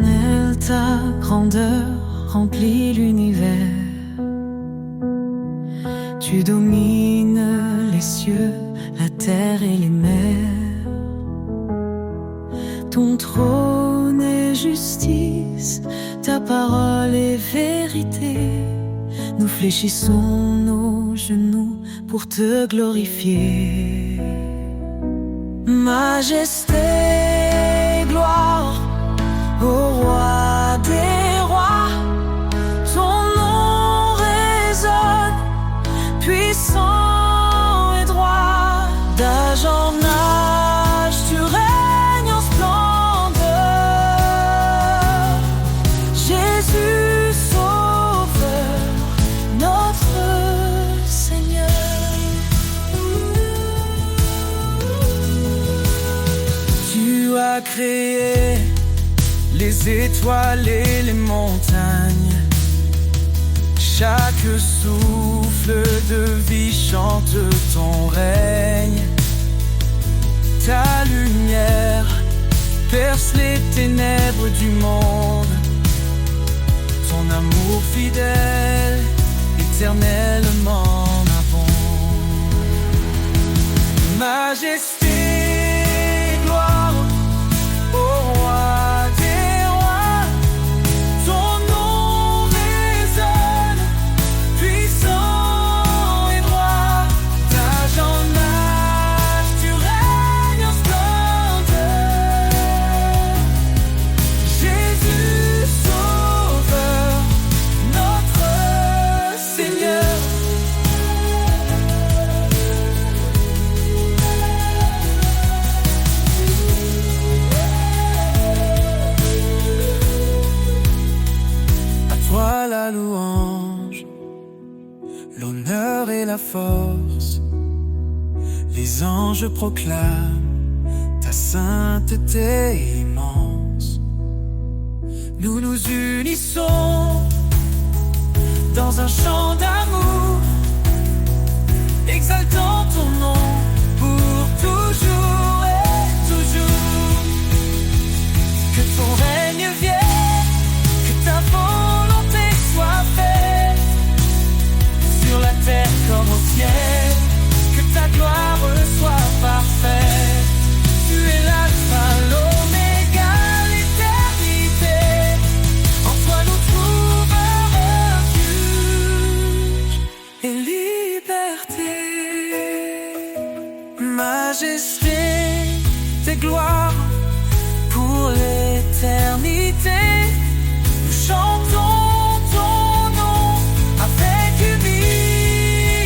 Éternel, ta grandeur remplit l'univers. Tu domines les cieux, la terre et les mers. Ton trône est justice, ta parole est vérité. Nous fléchissons nos genoux pour te glorifier. Majesté, gloire au roi des rois. Ton nom résonne, puissant et droit. D'âge en âge, tu règnes en splendeur. Jésus, Sauveur, notre Seigneur. Tu as créé les étoiles et les montagnes. Chaque souffle de vie chante ton règne. Ta lumière perce les ténèbres du monde. Ton amour fidèle, éternellement abonde. Majesté, gloire au roi des rois. Ton nom résonne, puissant et droit. D'âge en âge, tu règnes en splendeur. Jésus, Sauveur, notre Seigneur. À toi la louange, l'honneur et la force. Les anges proclament ta sainteté immense. Nous nous unissons dans un chant d'amour, exaltant ton nom pour toujours et toujours. Que ton règne vienne, que ta volonté soit faite, sur la terre comme au ciel, que ta gloire soit parfaite. Tu es l'alpha, l'oméga, l'éternité. En toi nous trouvons refuge et liberté. Majesté, tes gloires pour l'éternité. Nous chantons ton nom avec humilité.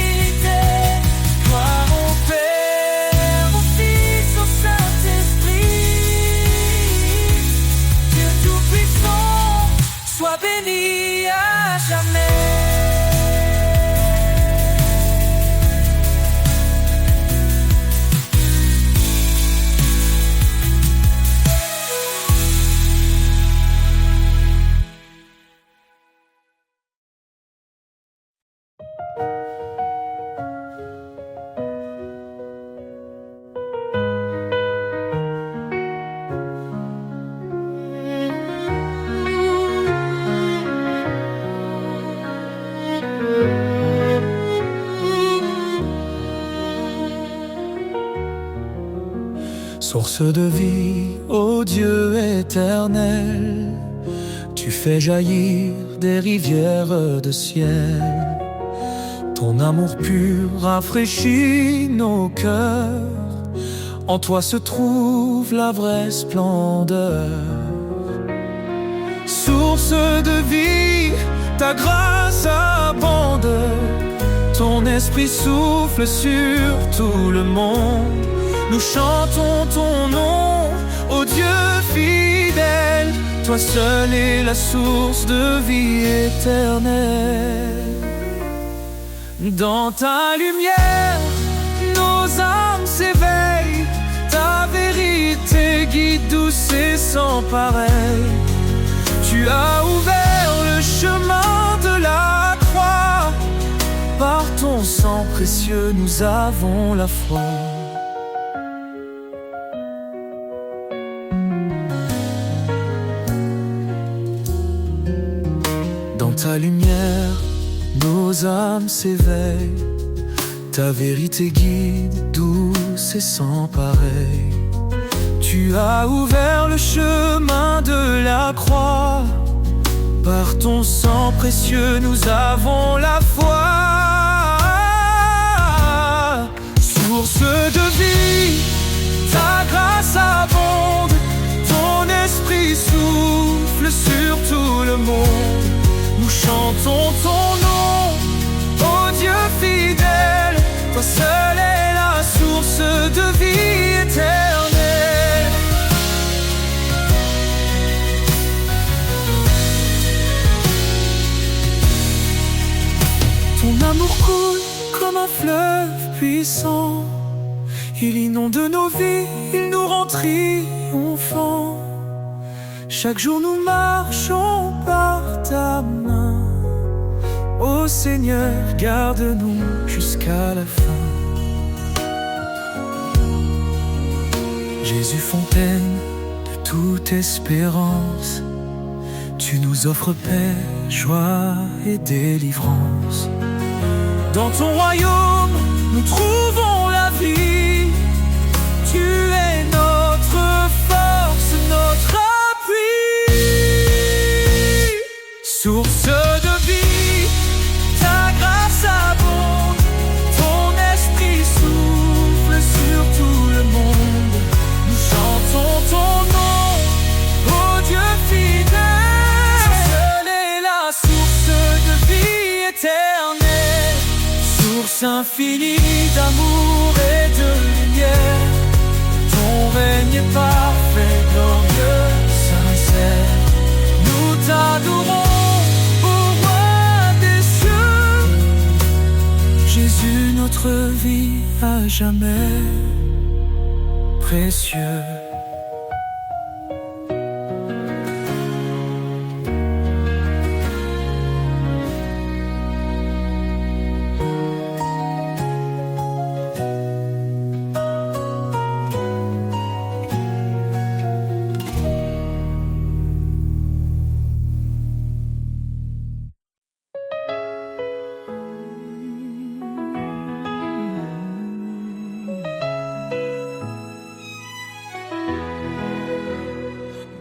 Gloire au Père, au Fils, au Saint-Esprit. Dieu Tout-Puissant, sois béni à jamais. Source de vie, ô Dieu éternel, tu fais jaillir des rivières de ciel. Ton amour pur rafraîchit nos cœurs. En toi se trouve la vraie splendeur. Source de vie, ta grâce abonde. Ton esprit souffle sur tout le monde. Nous chantons ton nom, ô Dieu fidèle. Toi seul es la source de vie éternelle. Dans ta lumière, nos âmes s'éveillent. Ta vérité guide douce et sans pareil. Tu as ouvert le chemin de la croix. Par ton sang précieux, nous avons la foi. Dans ta lumière, nos âmes s'éveillent. Ta vérité guide, douce et sans pareil. Tu as ouvert le chemin de la croix. Par ton sang précieux, nous avons la foi. Source de vie, ta grâce abonde. Ton esprit souffle sur tout le monde. Nous chantons ton nom, ô Dieu fidèle. Toi seul est la source de vie éternelle. Ton amour coule comme un fleuve puissant. Il inonde nos vies, il nous rend triomphants. Chaque jour nous marchons par ta main. Ô Seigneur, garde-nous jusqu'à la fin. Jésus, fontaine de toute espérance, tu nous offres paix, joie et délivrance. Dans ton royaume, nous trouvons la vie. Tu es notre force, notre appui. Source de vie, ta grâce abonde. Ton esprit souffle sur tout le monde. Nous chantons ton nom, ô Dieu fidèle. Seule est la source de vie éternelle. Source infinie d'amour et de lumière. Ton règne est parfait, glorieux, sincère. Nous t'adorons, ô roi des cieux. Jésus, notre vie à jamais précieux.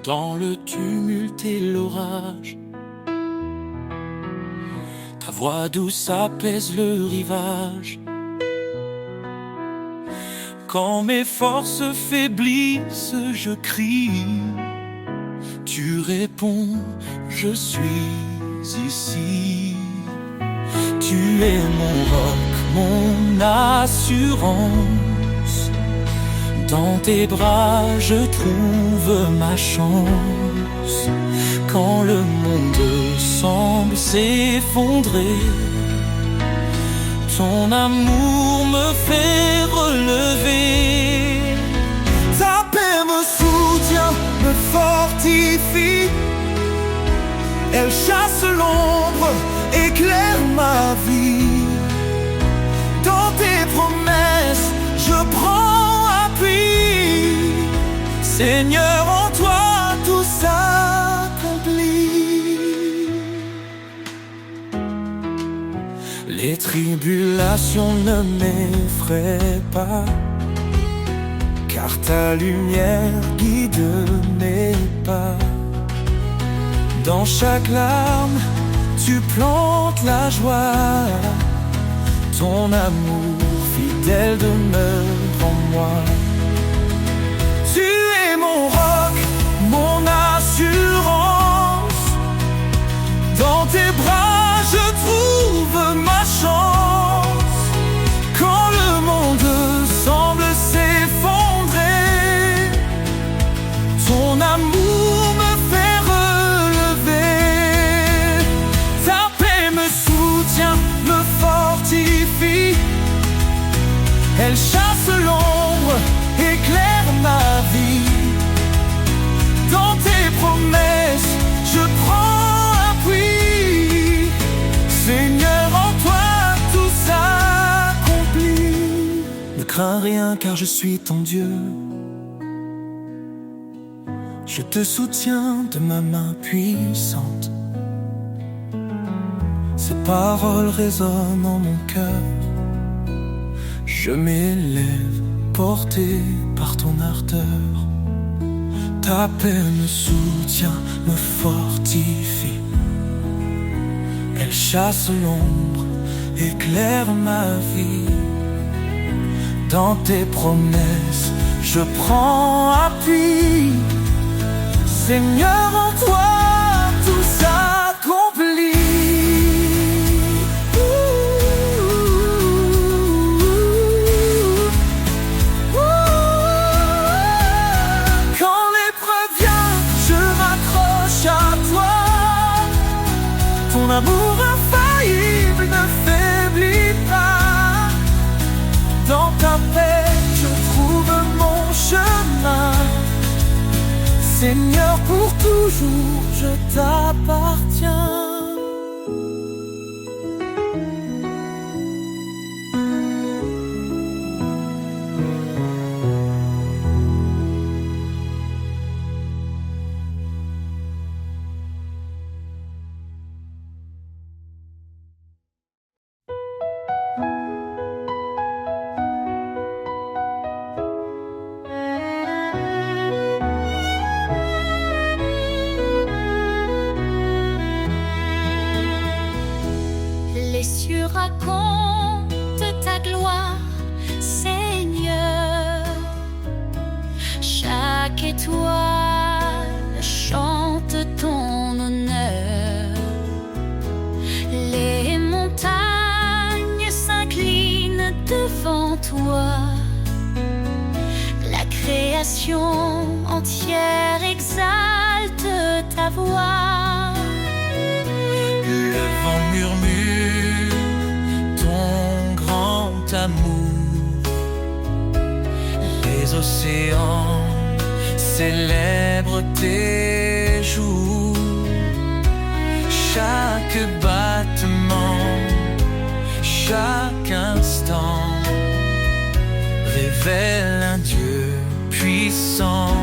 Dans le tumulte et l'orage, ta voix douce apaise le rivage. Quand mes forces faiblissent, je crie. Tu réponds, je suis ici. Tu es mon roc, mon assurance. Dans tes bras je trouve ma chance. Quand le monde semble s'effondrer, ton amour me fait relever. Ta paix me soutient, me fortifie. Elle chasse l'ombre, éclaire ma vie. Dans tes promesses, je prends appui. Seigneur, en toi tout s'accomplit. Les tribulations ne m'effraient pas, car ta lumière guide mes pas. Dans chaque larme, tu plantes la joie. Ton amour fidèle demeure en moi. Tu es mon roc, mon assurance. Dans tes bras, je trouve ma chance. Quand le monde semble s'effondrer, ton amour me fait relever. Ta paix me soutient, me fortifie. Elle chasse l'ombre, éclaire ma vie. Dans tes promesses, je prends appui. Seigneur, en toi tout s'accomplit. Ne crains rien car je suis ton Dieu. Je te soutiens de ma main puissante. ces paroles résonnent en mon cœur. Je m'élève, porté par ton ardeur. Ta paix me soutient, me fortifie. Elle chasse l'ombre, éclaire ma vie. Dans tes promesses, je prends appui. Seigneur, en toi, tout s'accomplit. Quand l'épreuve vient, je m'accroche à toi. Ton amour infaillible ne faiblit pas. Dans ta paix, je trouve mon chemin. Seigneur, pour toujours, je t'appartiens. Les cieux racontent ta gloire, Seigneur. Chaque étoile chante ton honneur. Les montagnes s'inclinent devant toi. La création entière exalte ta voix. Le vent murmure ton grand amour. Les océans célèbrent tes jours. Chaque battement, chaque instant révèle un Dieu puissant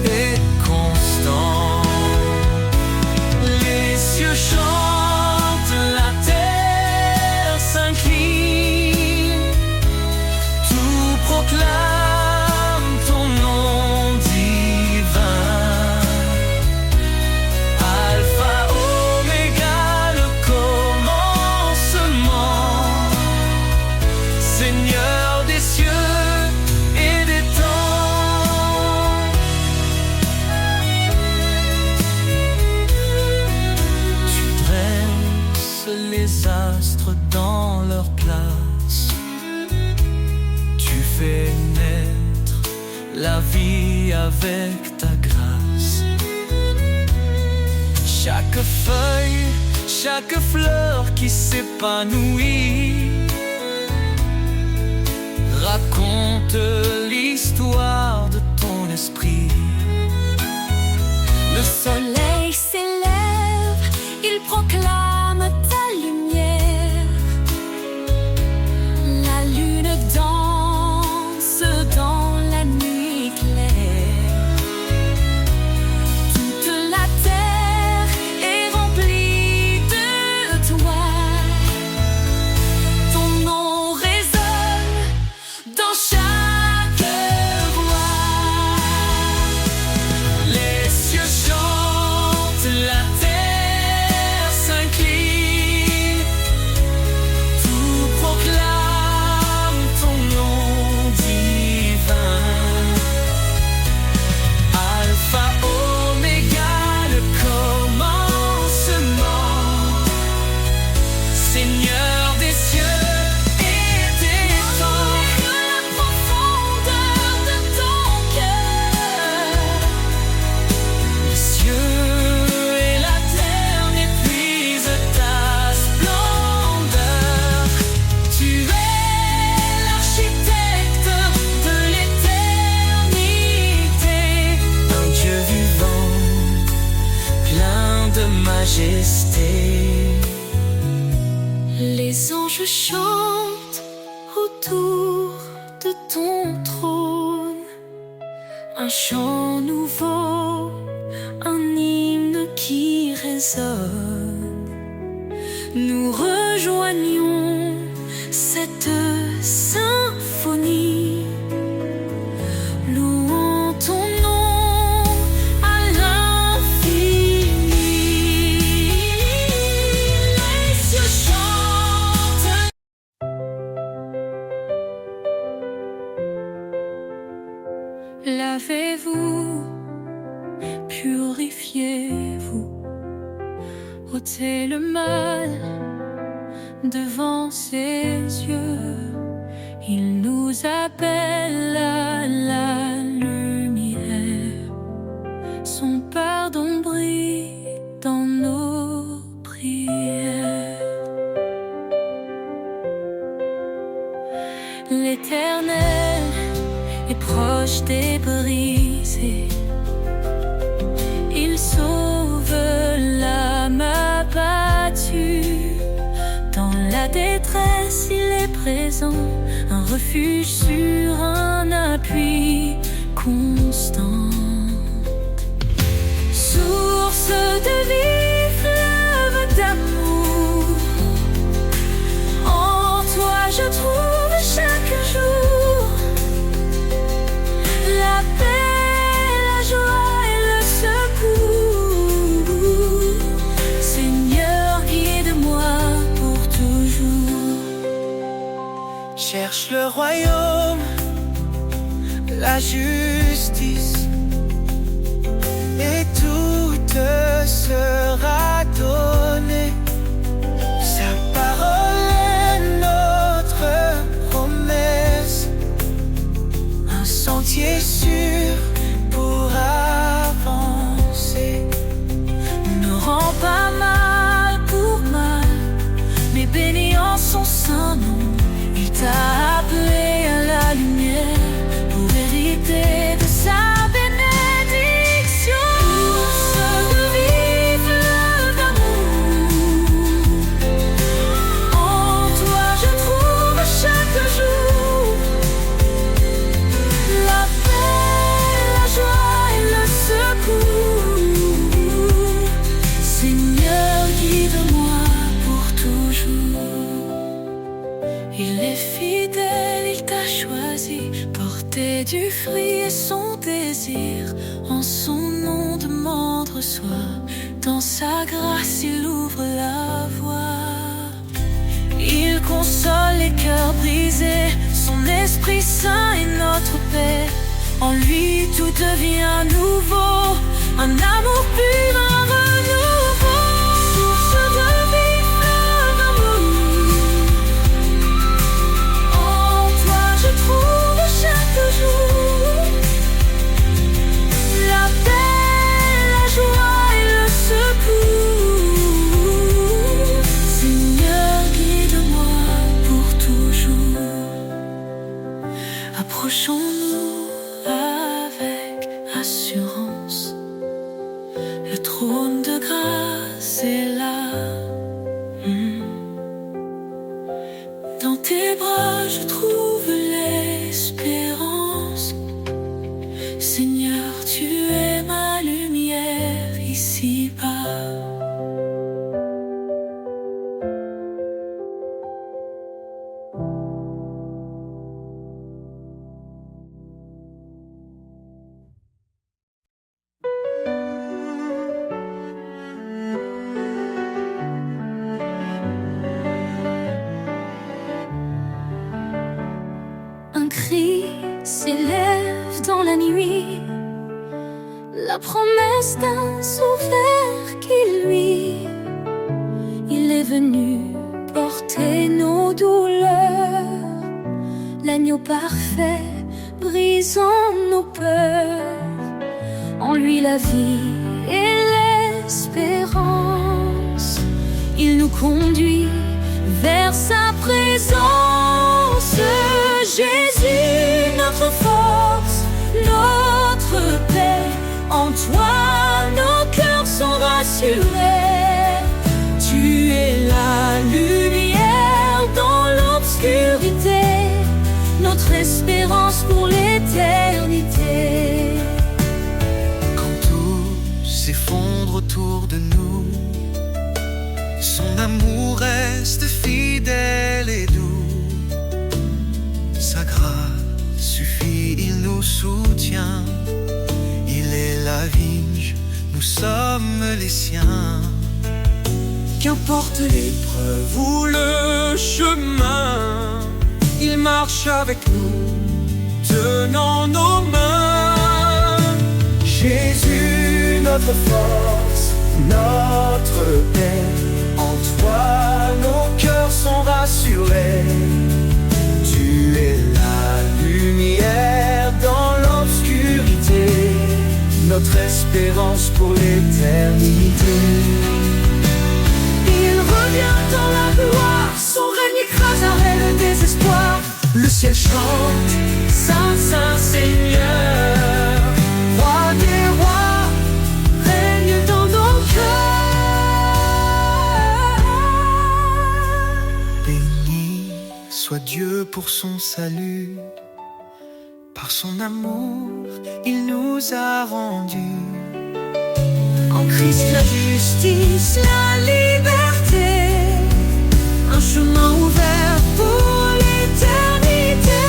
et constant. Les cieux chantent, la terre s'incline, tout proclame ton nom divin. Alpha, Oméga, le commencement, Seigneur des cieux et des temps. Tu dresses les astres dans leur place. Tu fais naître la vie avec ta grâce. Chaque feuille, chaque fleur qui s'épanouit raconte l'histoire de ton esprit. Le soleil s'élève, il proclame ta lumière. La lune danse dans la nuit claire. Toute la terre est remplie de toi. Ton nom résonne dans chaque voix. Les cieux chantent, la terre s'incline, tout proclame ton nom divin. Alpha, Oméga, le commencement, Seigneur des cieux et des temps. Que la profondeur de ton cœur, Les cieux et la terre n'épuisent ta splendeur. Tu es l'architecte de l'éternité, un Dieu vivant, plein de majesté. les anges chantent autour de ton trône. Un chant nouveau, un hymne qui résonne. nous rejoignons cette symphonie, louant ton nom à l'infini. Les cieux chantent. Lavez-vous, purifiez-vous, ôtez le mal devant ses yeux. Il nous appelle à la lumière. Son pardon brille dans nos prières. L'Éternel est proche des brisés. Il sauve l'âme abattue. Dans la détresse, il est présent, un refuge sûr, un appui constant. Source de vie, fleuve d'amour, en toi je trouve chaque jour la paix, la joie et le secours. Seigneur, guide-moi pour toujours. Cherche le royaume, la justice, et tout te sera donné. Sa parole est notre promesse, un sentier sûr pour avancer. Ne rends pas mal pour mal, mais bénis en son saint nom. Il t'a appelé à la lumière pour hériter de sa bénédiction. Source de vie, fleuve d'amour, en toi je trouve chaque jour la paix, la joie et le secours. Seigneur, guide-moi pour toujours. Il est fidèle, il t'a choisi, porter du fruit est son désir. En son nom demande, reçoit, dans sa grâce il ouvre la voie. Il console les cœurs brisés, son Esprit Saint est notre paix. En lui tout devient nouveau, un amour pur, un renouveau. Source de vie, fleuve d'amour, en toi je trouve chaque jour la paix, la joie et le secours. Seigneur, guide-moi pour toujours. Approchons-nous avec assurance. Le trône de grâce est là. Dans tes bras je trouve l'espérance. Seigneur, tu es ma lumière ici-bas. Un cri s'élève dans la nuit, la promesse d'un sauveur qui lui, il est venu porter nos douleurs, l'agneau parfait brisant nos peurs. En lui la vie et l'espérance, il nous conduit vers sa présence. Jésus, notre force, notre paix, en toi nos cœurs sont rassurés. Tu es la lumière dans l'obscurité, notre espérance pour l'éternité. Quand tout s'effondre autour de nous, son amour reste fidèle et doux. Sa grâce suffit, il nous soutient. Il est la vigne, nous sommes les siens. Qu'importe l'épreuve ou le chemin, il marche avec nous, tenant nos mains. Jésus, notre force, notre paix, en toi nos cœurs sont rassurés. Tu es la lumière dans l'obscurité, notre espérance pour l'éternité. Il revient dans la gloire, son règne écraserait le désespoir. Le ciel chante, Saint, Saint Seigneur, Roi des rois, règne dans nos cœurs. Béni soit Dieu pour son salut, par son amour, il nous a rendus. En Christ la justice, la liberté, un chemin ouvert pour l'éternité.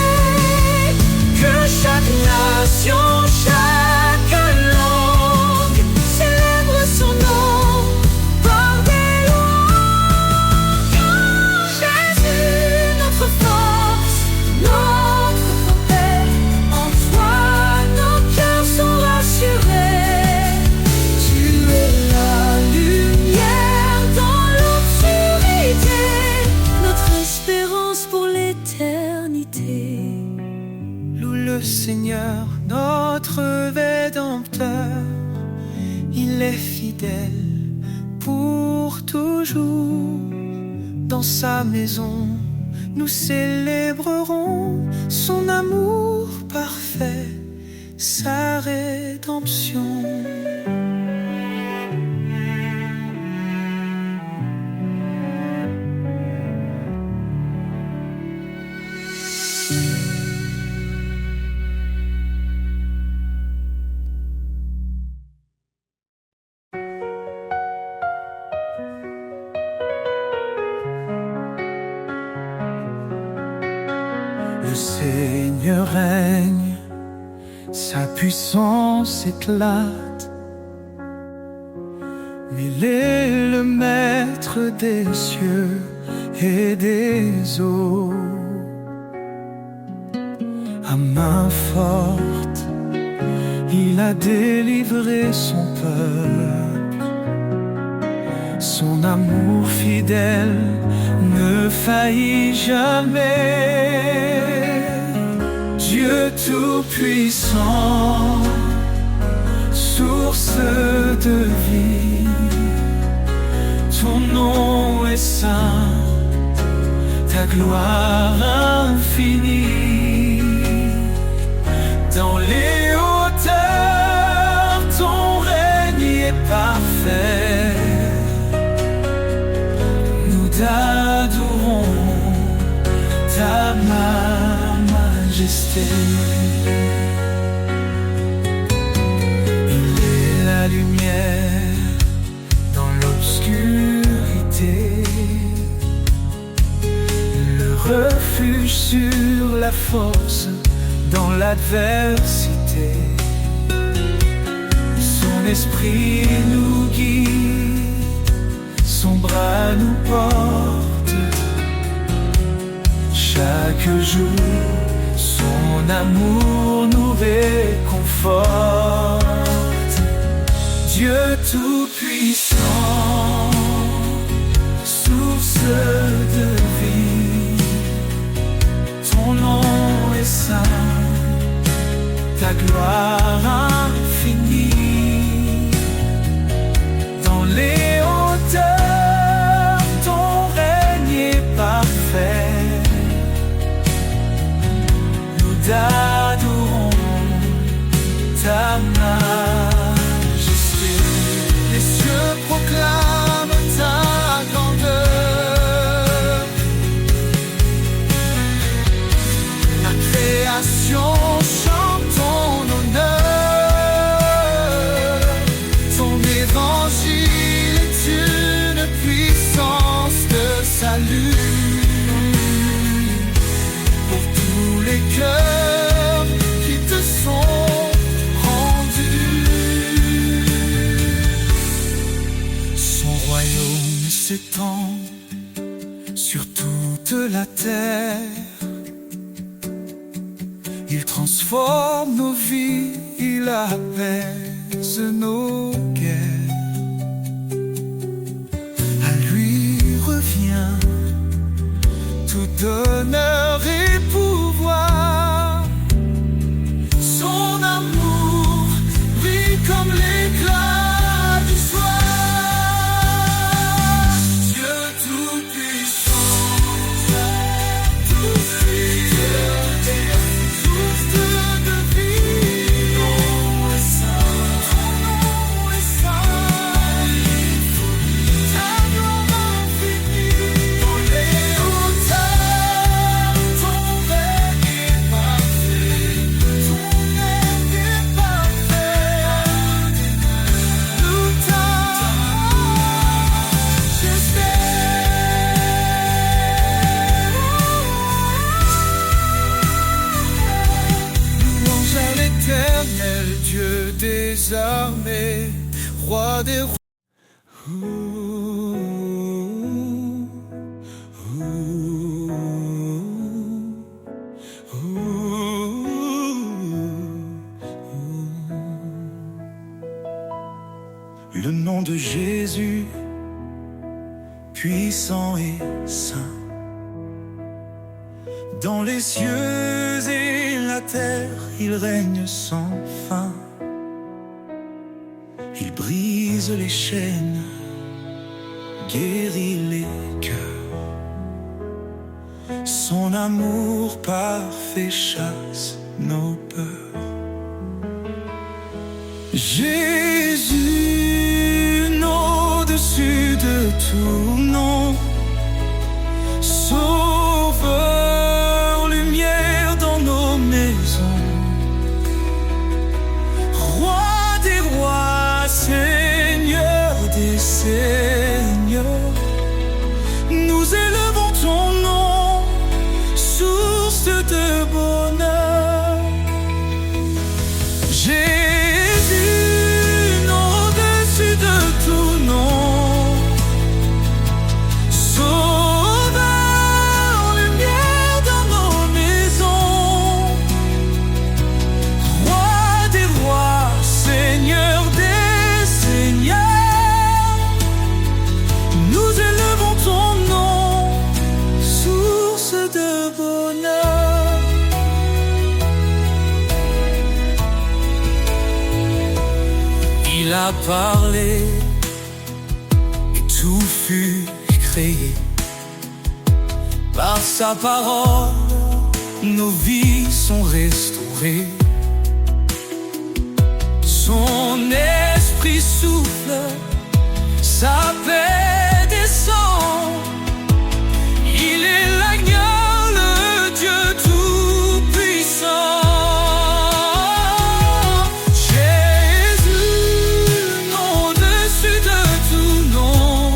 Que chaque nation, chaque langue célèbre son nom par des louanges. Jésus, notre force, notre paix, en toi nos cœurs sont rassurés. Tu es la lumière dans l'obscurité, notre espérance pour l'éternité. Loue le Seigneur, notre Rédempteur. Il est fidèle pour toujours. Dans sa maison, nous célébrerons son amour parfait, sa rédemption. Le Seigneur règne, sa puissance éclate. Il est le maître des cieux et des eaux. À main forte, il a délivré son peuple. Son amour fidèle ne faillit jamais. Dieu tout-puissant, source de vie, ton nom est saint, ta gloire infinie. Dans les hauteurs, ton règne est parfait. Nous t'adorons, ta majesté. Il est la lumière dans l'obscurité, le refuge sur la force dans l'adversité. Son esprit nous guide, son bras nous porte. Chaque jour, son amour nous réconforte. Dieu tout-puissant, source de vie, ton nom est saint, ta gloire infinie. Dans les hauteurs, ton règne est parfait. Nous t'adorons, ta majesté. Les salut pour tous les cœurs qui te sont rendus. Son royaume s'étend sur toute la terre. Il transforme nos vies, il apaise nos guerres. À lui revient tout honneur et pouvoir. Son amour brille comme l'éclat du soir. Dieu tout-puissant, tout-puissant, source de vie, ton nom est saint, ta gloire infinie. Dans les hauteurs, ton règne est parfait, ton règne est parfait. Nous louange à l'Éternel, Dieu des armées, roi des rois. Le nom de Jésus, puissant et saint, dans les cieux et la terre, il règne sans fin. Il brise les chaînes, guérit les cœurs. Son amour parfait chasse nos peurs. Jésus, nom au-dessus de tout nom, Sauveur, lumière dans nos maisons, Roi des rois, Seigneur des seigneurs, nous élevons ton nom, source de bonheur. Jésus, nom au-dessus de tout nom, Sauveur, lumière dans nos maisons, Roi des rois, Seigneur des seigneurs, nous élevons ton nom, source de bonheur. Il a parlé et tout fut créé. Par sa parole, nos vies sont restaurées. Son esprit souffle, sa paix descend. Il est l'agneau, le Dieu tout-puissant. Jésus, nom au-dessus de tout nom,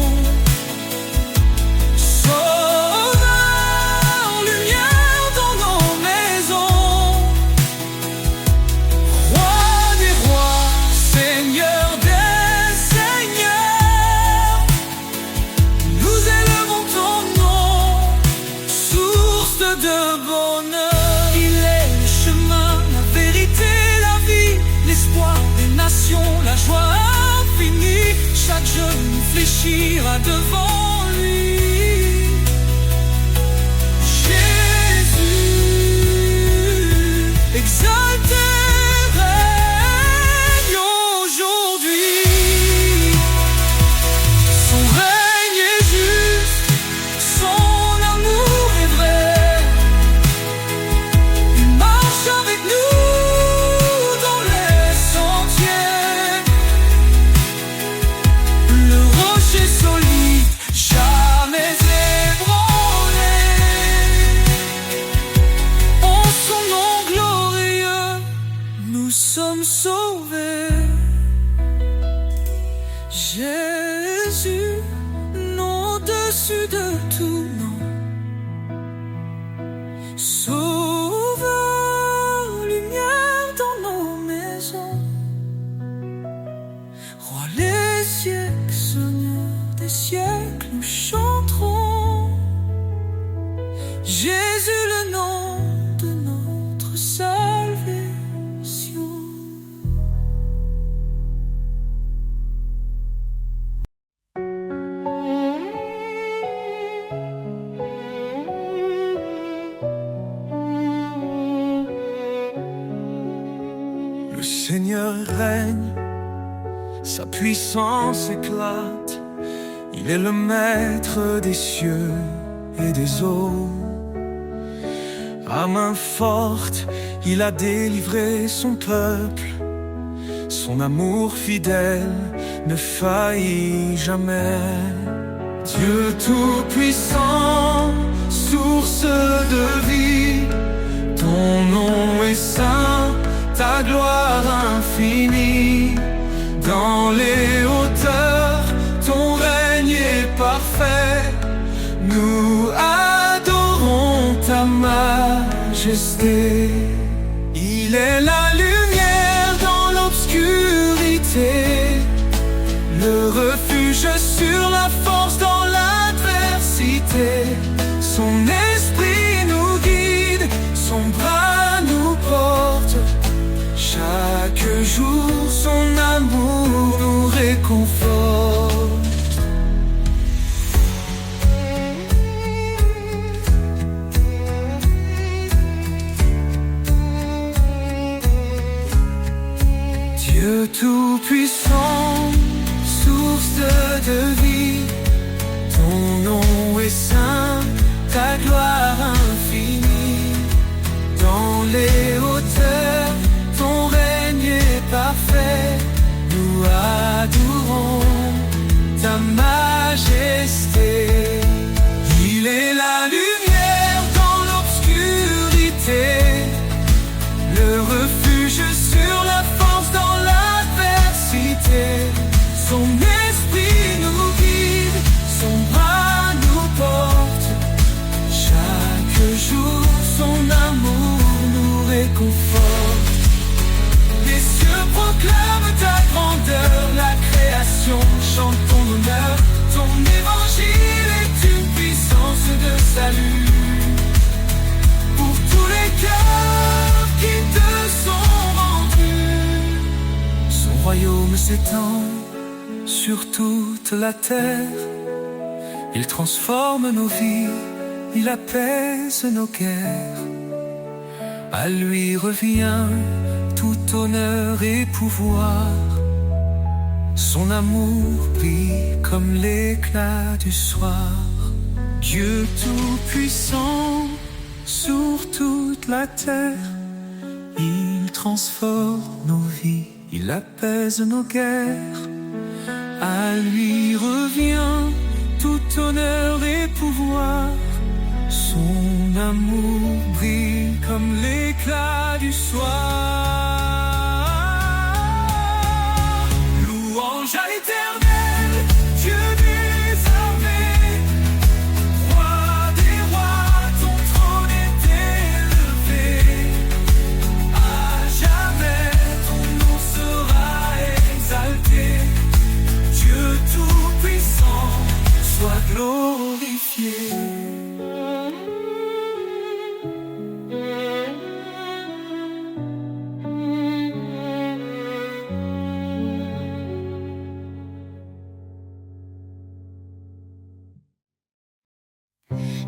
Sauveur, lumière dans nos maisons, Roi des rois, Seigneur des seigneurs, nous élevons ton nom, source de bonheur. Il est le chemin, la vérité, la vie, l'espoir des nations, la joie infinie. Chaque genou fléchira devant lui. Jésus, exalté, règne aujourd'hui. Son règne est juste, son amour est vrai. Il marche avec nous dans les sentiers. Le rocher solide, au-dessus de tout nom. Sauveur, lumière dans nos maisons, roi les siècles, Seigneur des siècles, nous chanterons Jésus, le nom de notre salvation. Le Seigneur règne, sa puissance éclate. Il est le maître des cieux et des eaux. À main forte, il a délivré son peuple. Son amour fidèle ne faillit jamais. Dieu tout-puissant, source de vie, ton nom est saint, ta gloire infinie. Dans les hauteurs, ton règne est parfait. Nous adorons ta majesté. Il est la lumière dans l'obscurité, le refuge sur la force dans l'adversité. Son esprit nous guide, son bras nous porte. Chaque jour, son amour nous réconforte. Dieu tout-puissant, source de vie, ton nom est saint, ta gloire infinie. Dans les hauteurs, ton règne est parfait. Nous adorons ta majesté. Il est la lumière dans l'obscurité, le refuge sur la force dans l'adversité. Son esprit nous guide, son bras nous porte. Chaque jour, son amour nous réconforte. Les cieux proclament ta grandeur, la création chante ton honneur. Ton évangile est une puissance de salut pour tous les cœurs qui te sont rendus. Son royaume s'étend sur toute la terre. Il transforme nos vies, il apaise nos guerres. À lui revient tout honneur et pouvoir. Son amour brille comme l'éclat du soir. Dieu tout-puissant sur toute la terre, il transforme nos vies, il apaise nos guerres. À lui revient tout honneur et pouvoir. Son amour brille comme l'éclat du soir. Louange à l'Éternel, Dieu des armées, roi des rois, ton trône est élevé. À jamais ton nom sera exalté. Dieu tout-puissant, sois glorifié.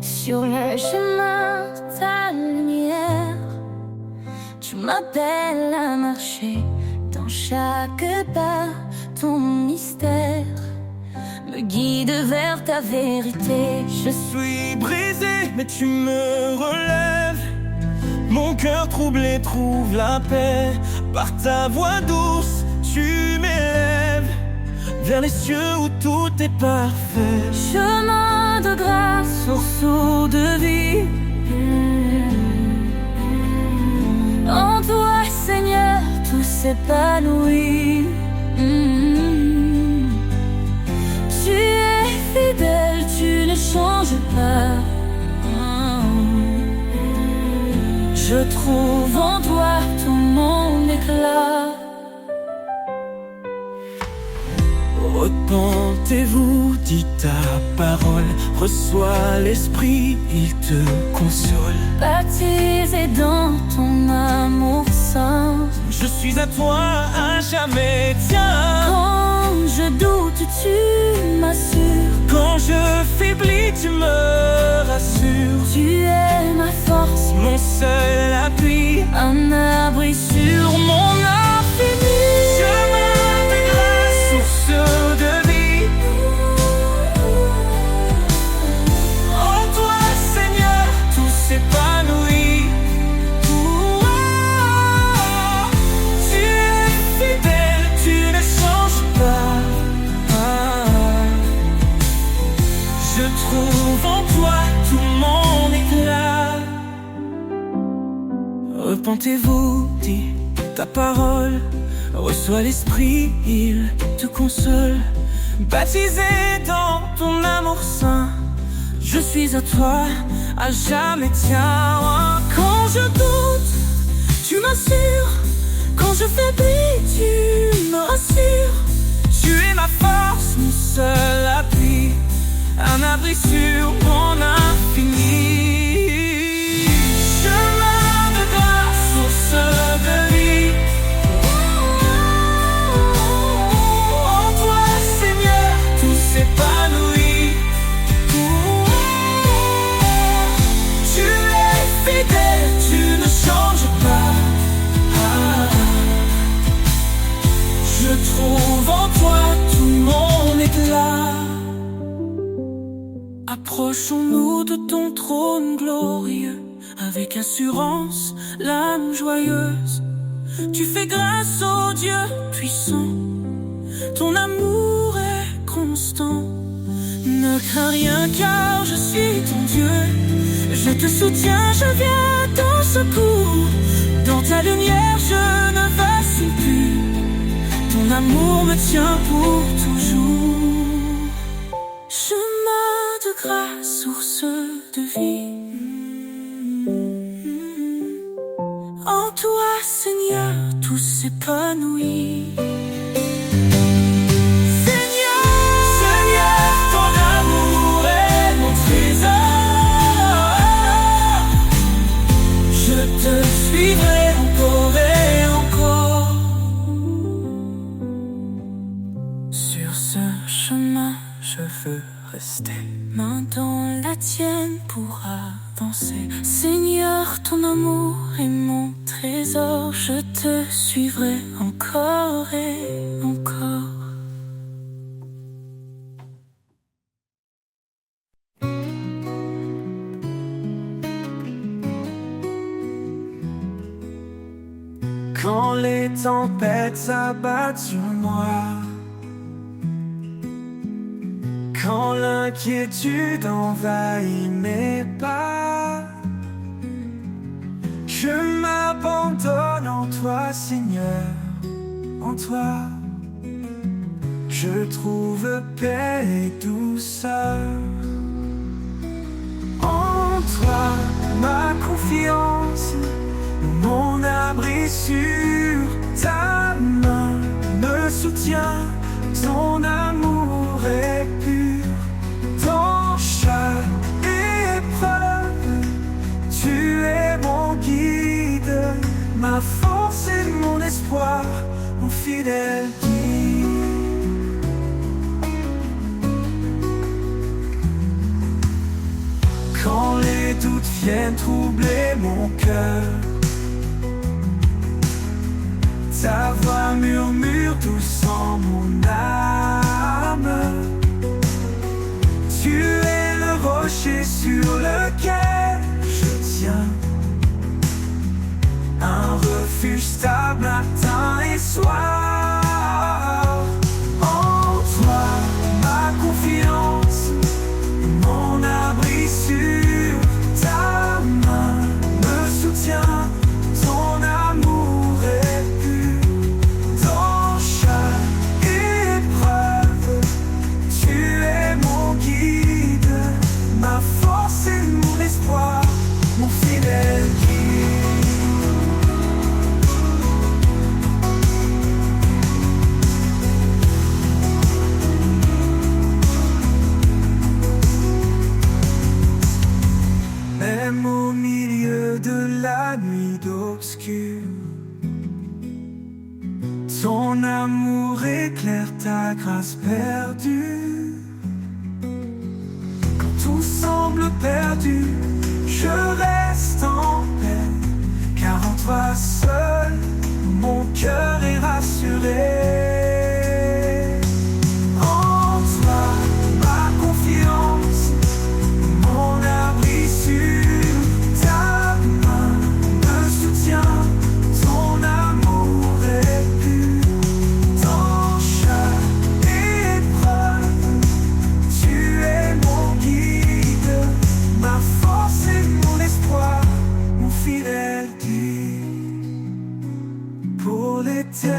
Sur le chemin, ta lumière, tu m'appelles à marcher dans chaque pas. Ton mystère me guide vers ta vérité. Je suis brisé, mais tu me relèves. Mon cœur troublé trouve la paix. Par ta voix douce, tu m'élèves vers les cieux où tout est parfait. Chemin de grâce, source de vie. En toi, Seigneur, tout s'épanouit. Tu es fidèle, tu ne Je trouve en toi tout mon éclat. Repentez-vous, dit ta parole, reçois l'Esprit, il te console. Baptisé dans ton amour saint, Je suis à toi à jamais, tiens. quand je doute tu m'assures, Quand je faiblis, tu me rassures. tu es ma force, Mon seul appui, un abri sur mon infini. chemin de grâce, source de vie. En toi, Seigneur, tout s'épanouit. Tu es fidèle, tu ne changes pas. Je trouve en toi tout mon éclat. Repentez-vous, dit ta parole, reçois l'Esprit, il te console. Baptisé dans ton amour saint, je suis à toi à jamais, tiens. Quand je doute, tu m'assures, quand je faiblis, tu me rassures. Tu es ma force, mon seul appui, un abri sur mon infini. Chemin de grâce, source de vie. En toi, Seigneur, tout s'épanouit. Tu es fidèle, tu ne changes pas. Je trouve en toi tout mon éclat. Approchons-nous de ton trône glorieux, avec assurance, l'âme joyeuse. Tu fais grâce au Dieu puissant, ton amour est constant. Ne crains rien car je suis ton Dieu. Je te soutiens, je viens à ton secours. Dans ta lumière je ne vacille plus. Ton amour me tient pour toujours. Chemin de grâce, source de vie. En toi, Seigneur, tout s'épanouit. Seigneur, ton amour est mon trésor. Je te suivrai encore et encore. Sur ce chemin, je veux rester. Main dans la tienne pour avancer. Seigneur, ton amour est mon trésor. Je te suivrai encore et encore. Quand les tempêtes s'abattent sur moi, quand l'inquiétude envahit mes pas, je m'abandonne en toi, Seigneur, en toi. Je trouve paix et douceur. En toi, ma confiance, mon abri sûr. Ta main me soutient, ton amour est pur. Dans chaque épreuve, tu es mon guide, ma force et mon espoir, mon fidèle guide. Quand les doutes viennent troubler mon cœur, ta voix murmure douce en mon âme. Tu es le rocher sur lequel je tiens, un refuge stable matin et soir. En toi, ma confiance, mon abri sûr. Ta main me soutient, ton amour est pur. Dans chaque épreuve, tu es mon guide, ma force et mon espoir, mon fidèle guide. semble perdu, je reste en paix, car en toi seul, mon cœur est rassuré. En toi, ma confiance, mon abri sur ta main me soutient, ton amour est pur. Dans chaque épreuve, tu es mon guide, ma force et mon espoir, mon fidèle guide. Pour l'éternité,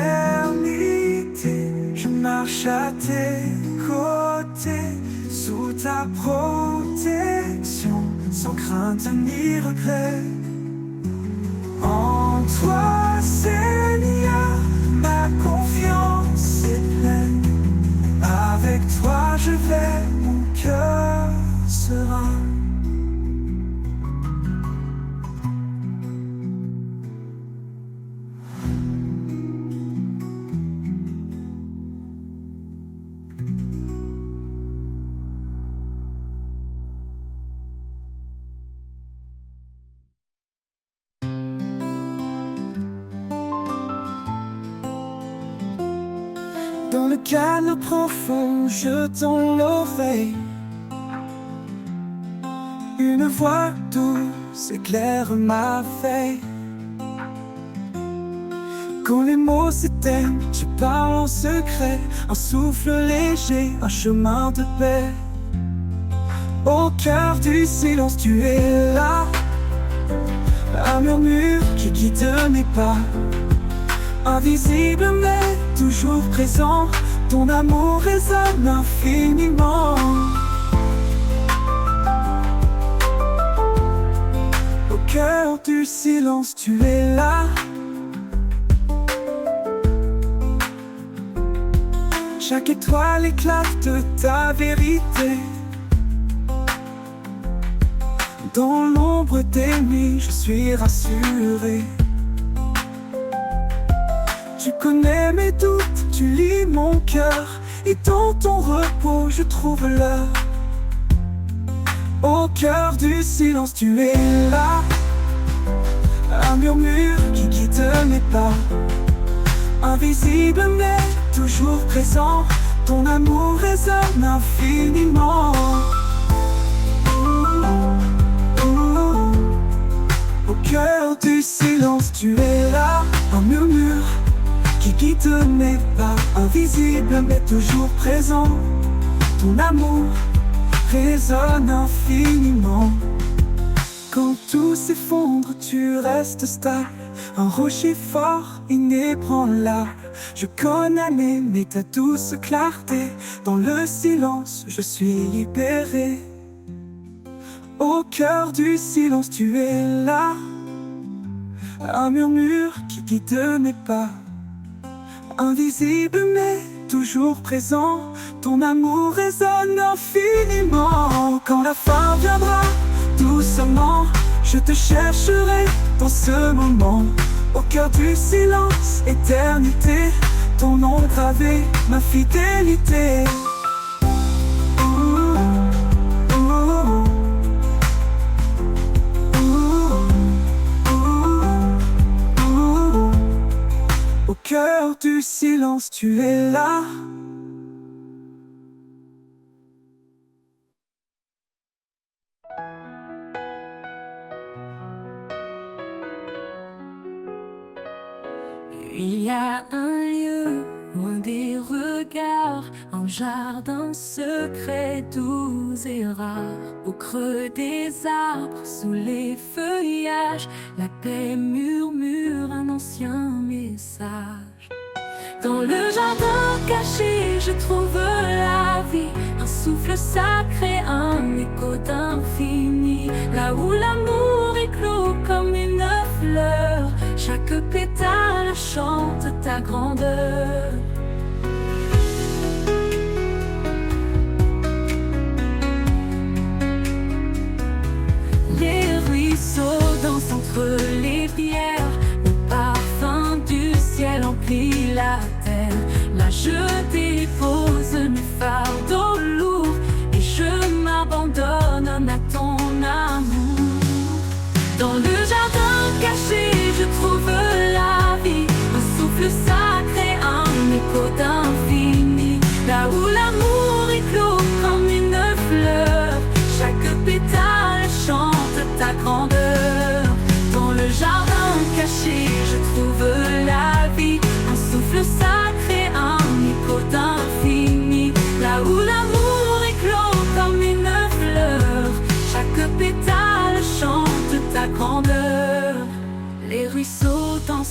je marche à tes côtés, sous ta protection, sans crainte ni regret. En toi, Seigneur, ma confiance est pleine. Avec toi, je vais, mon cœur serein. Dans le calme profond, je tends l'oreille. Une voix douce éclaire ma veille. Quand les mots s'éteignent, je parle en secret. Un souffle léger, un chemin de paix. Au cœur du silence, tu es là. Un murmure qui guide mes pas. Invisible mais toujours présent, ton amour résonne infiniment. Au cœur du silence, tu es là. Chaque étoile éclate de ta vérité. Dans l'ombre des nuits, je suis rassuré. Tu connais mes doutes, tu lis mon cœur, et dans ton repos je trouve l'heure. Au cœur du silence, tu es là. Un murmure qui guide mes pas. Invisible mais toujours présent, ton amour résonne infiniment. Au cœur du silence, tu es là. Un murmure qui guide mes pas, invisible mais toujours présent. Ton amour résonne infiniment. Quand tout s'effondre, tu restes stable. Un rocher fort, inébranlable. Je connais mais ta douce clarté. Dans le silence, je suis libéré. Au cœur du silence, tu es là. Un murmure qui guide mes pas. Invisible mais toujours présent, ton amour résonne infiniment. Quand la fin viendra, doucement, je te chercherai dans ce moment. Au cœur du silence, éternité, ton nom gravé, ma fidélité. Au cœur du silence, tu es là. Il y a un lieu loin des regards, un jardin secret, doux et rare. Au creux des arbres, sous les feuillages, la paix murmure un ancien message. Dans le jardin caché, je trouve la vie, un souffle sacré, un écho d'infini. Là où l'amour éclot comme une fleur, chaque pétale chante ta grandeur. Les ruisseaux dansent entre les pierres, le parfum du ciel emplit la terre. Là je dépose mes fardeaux lourds et je m'abandonne à ton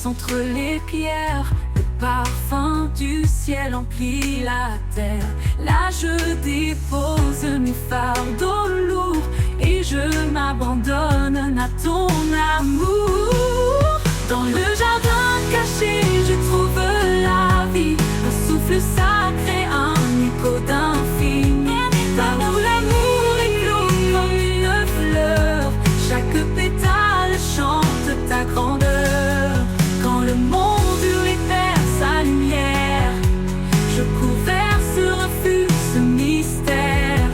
entre les pierres. Le parfum du ciel emplit la terre. Là je dépose mes fardeaux lourds et je m'abandonne à ton amour. Dans le jardin caché je trouve la vie, un souffle sacré, un écho d'infini. Par où l'amour éclot comme une fleur, chaque pétale chante ta grandeur. Quand le monde hurle perd sa lumière, je cours vers ce refuge, ce mystère,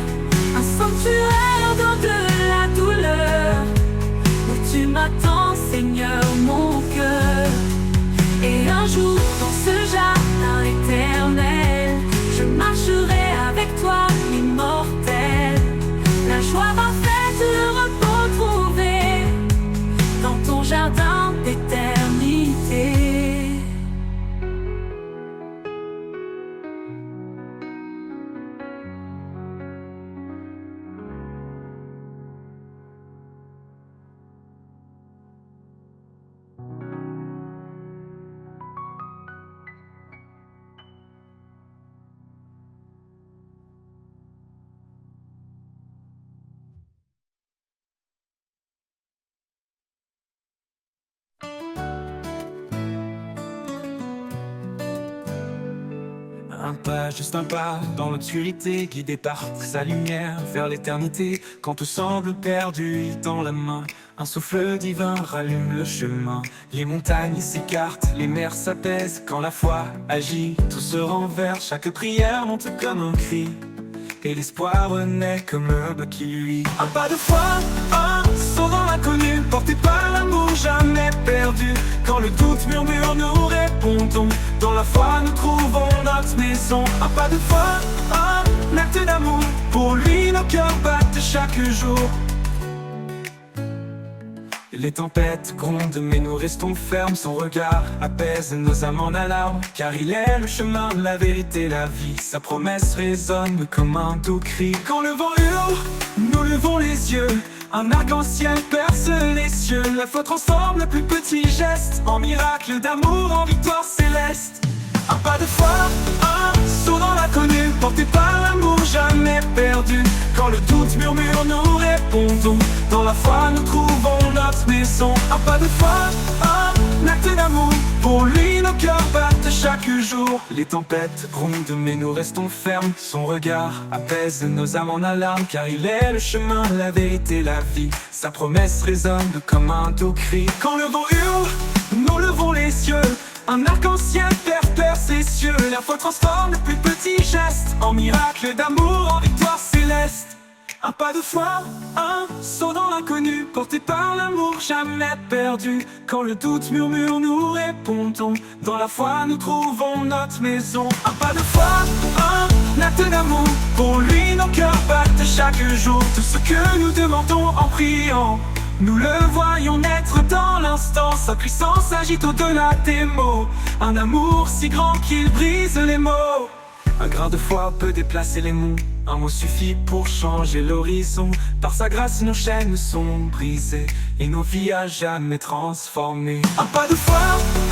un sanctuaire dans de la douleur, où tu m'attends Seigneur mon cœur. Et un jour dans ce jardin éternel, je marcherai avec toi immortel. La joie parfaite, le repos trouvé dans ton jardin d'éternité. Un pas, juste un pas, dans l'obscurité, guidé par sa lumière vers l'éternité. Quand tout semble perdu, dans la main, un souffle divin rallume le chemin. Les montagnes s'écartent, les mers s'apaisent. Quand la foi agit, tout se renverse. Chaque prière monte comme un cri, et l'espoir renaît comme l'aube qui luit. Un pas de foi, un saut dans l'inconnu, porté par l'amour jamais perdu. Quand le doute murmure, nous répondons. Dans la foi, nous trouvons notre maison. Un pas de foi, un acte d'amour. Pour lui, nos cœurs battent chaque jour. Les tempêtes grondent, mais nous restons fermes. Son regard apaise nos âmes en alarme. Car il est le chemin, la vérité, la vie. Sa promesse résonne comme un doux cri. Quand le vent hurle, nous levons les yeux. Un arc-en-ciel perce les cieux. La foi transforme le plus petit geste en miracle d'amour, en victoire céleste. Un pas de foi, un saut dans l'inconnu, porté par l'amour jamais perdu. Quand le doute murmure, nous répondons. Dans la foi, nous trouvons notre maison. Un pas de foi, un acte d'amour. Pour lui, nos cœurs battent chaque jour. Les tempêtes grondent, mais nous restons fermes. Son regard apaise nos âmes en alarme. Car il est le chemin, la vérité, la vie. Sa promesse résonne comme un doux cri. Quand le vent hurle, nous levons les cieux. Un arc-en-ciel perce ses cieux. La foi transforme le plus petit geste en miracle d'amour, en victoire céleste. Un pas de foi, un saut dans l'inconnu, porté par l'amour jamais perdu. Quand le doute murmure, nous répondons. Dans la foi, nous trouvons notre maison. Un pas de foi, un acte d'amour. Pour lui, nos cœurs battent chaque jour. Tout ce que nous demandons en priant, nous le voyons naître dans l'instant. Sa puissance agite au-delà des mots. Un amour si grand qu'il brise les mots. Un grain de foi peut déplacer les monts. Un mot suffit pour changer l'horizon. Par sa grâce nos chaînes sont brisées et nos vies à jamais transformées. Un pas de foi,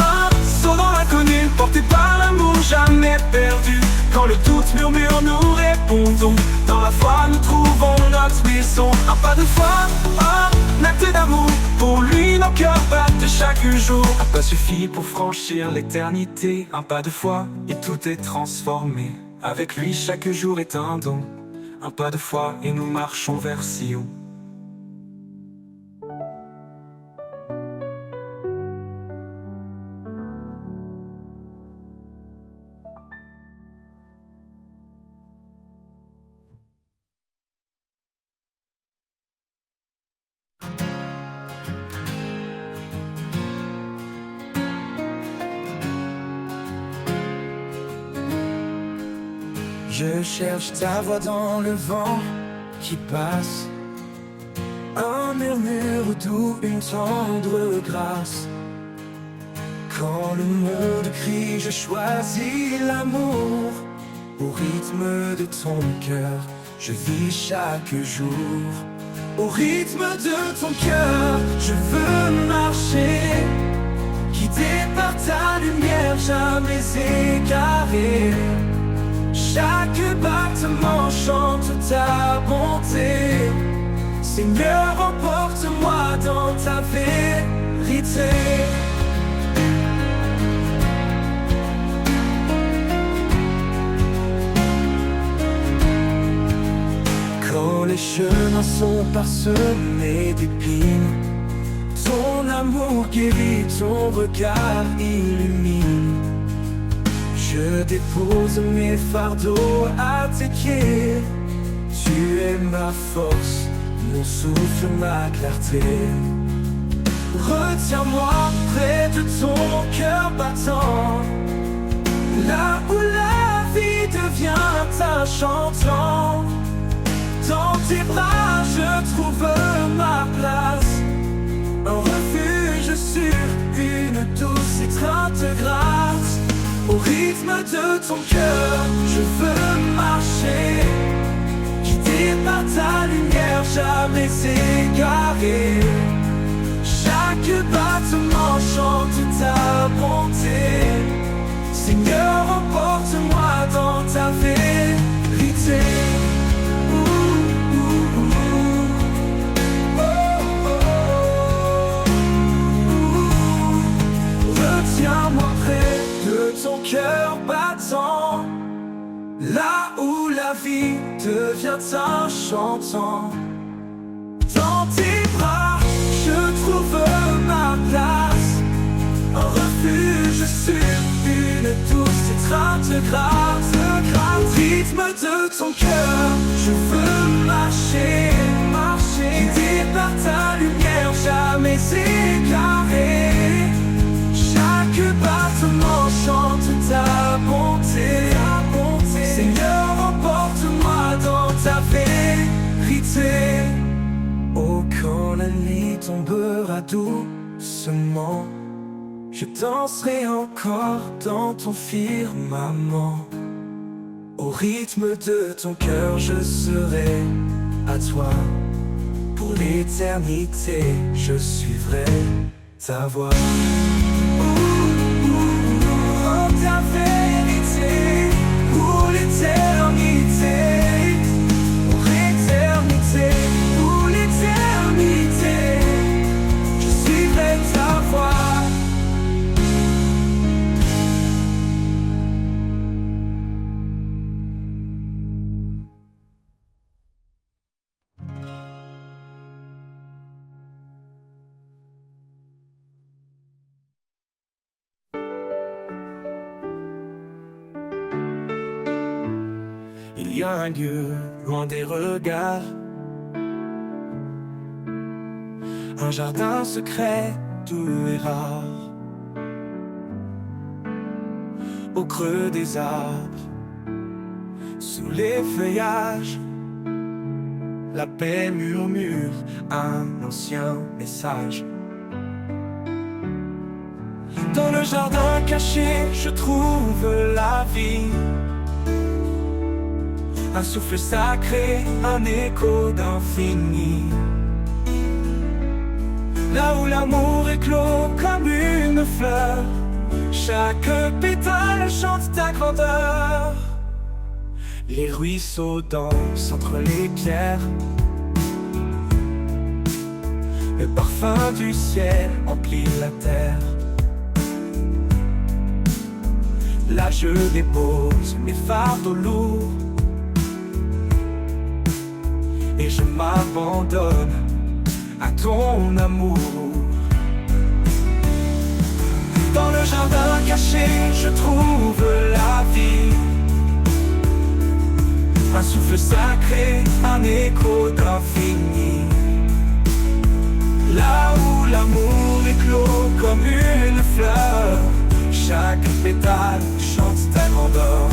un saut dans l'inconnu, porté par l'amour jamais perdu. Quand le doute murmure, nous répondons. Dans la foi, nous trouvons notre maison. Un pas de foi, un acte d'amour. Pour lui, nos cœurs battent chaque jour. Un pas suffit pour franchir l'éternité. Un pas de foi et tout est transformé. Avec lui, chaque jour est un don. Un pas de foi et nous marchons vers Sion. Je cherche ta voix dans le vent qui passe, un murmure doux, une tendre grâce. Quand le monde crie, je choisis l'amour. Au rythme de ton cœur, je vis chaque jour. Au rythme de ton cœur, je veux marcher, guidé par ta lumière, jamais égaré. Chaque battement chante ta bonté. Seigneur, emporte-moi dans ta vérité. Quand les chemins sont parsemés d'épines, ton amour guérit, ton regard illumine. Je dépose mes fardeaux à tes pieds. Tu es ma force, mon souffle, ma clarté. Retiens-moi près de ton cœur battant, là où la vie devient un chantant. Dans tes bras je trouve ma place, un refuge sur une douce étreinte grâce. Au rythme de ton cœur, je veux marcher, guidé par ta lumière, jamais égaré. Chaque battement chante ta bonté. Seigneur, emporte-moi dans ta vérité. Retiens-moi près de ton cœur battant, là où la vie devient un chantant. Dans tes bras, je trouve ma place, un refuge sur une douce étreinte grâce. Rythme de ton cœur, je veux marcher, guidé par ta lumière, jamais égaré. Chaque battement chante ta bonté. Seigneur, emporte-moi dans ta vérité. Oh, quand la nuit tombera doucement, je danserai encore dans ton firmament. Au rythme de ton cœur, je serai à toi. Pour l'éternité, je suivrai ta voix. Ta vérité, pour l'éternité, pour l'éternité, pour l'éternité, je suivrai ta voix. Il y a un lieu loin des regards, un jardin secret doux et rare. Au creux des arbres, sous les feuillages, la paix murmure un ancien message. Dans le jardin caché, je trouve la vie, un souffle sacré, un écho d'infini. Là où l'amour éclot comme une fleur, chaque pétale chante ta grandeur. Les ruisseaux dansent entre les pierres, le parfum du ciel emplit la terre. Là je dépose mes fardeaux lourds et je m'abandonne à ton amour. Dans le jardin caché, je trouve la vie, un souffle sacré, un écho d'infini. Là où l'amour éclot comme une fleur, chaque pétale chante ta grandeur.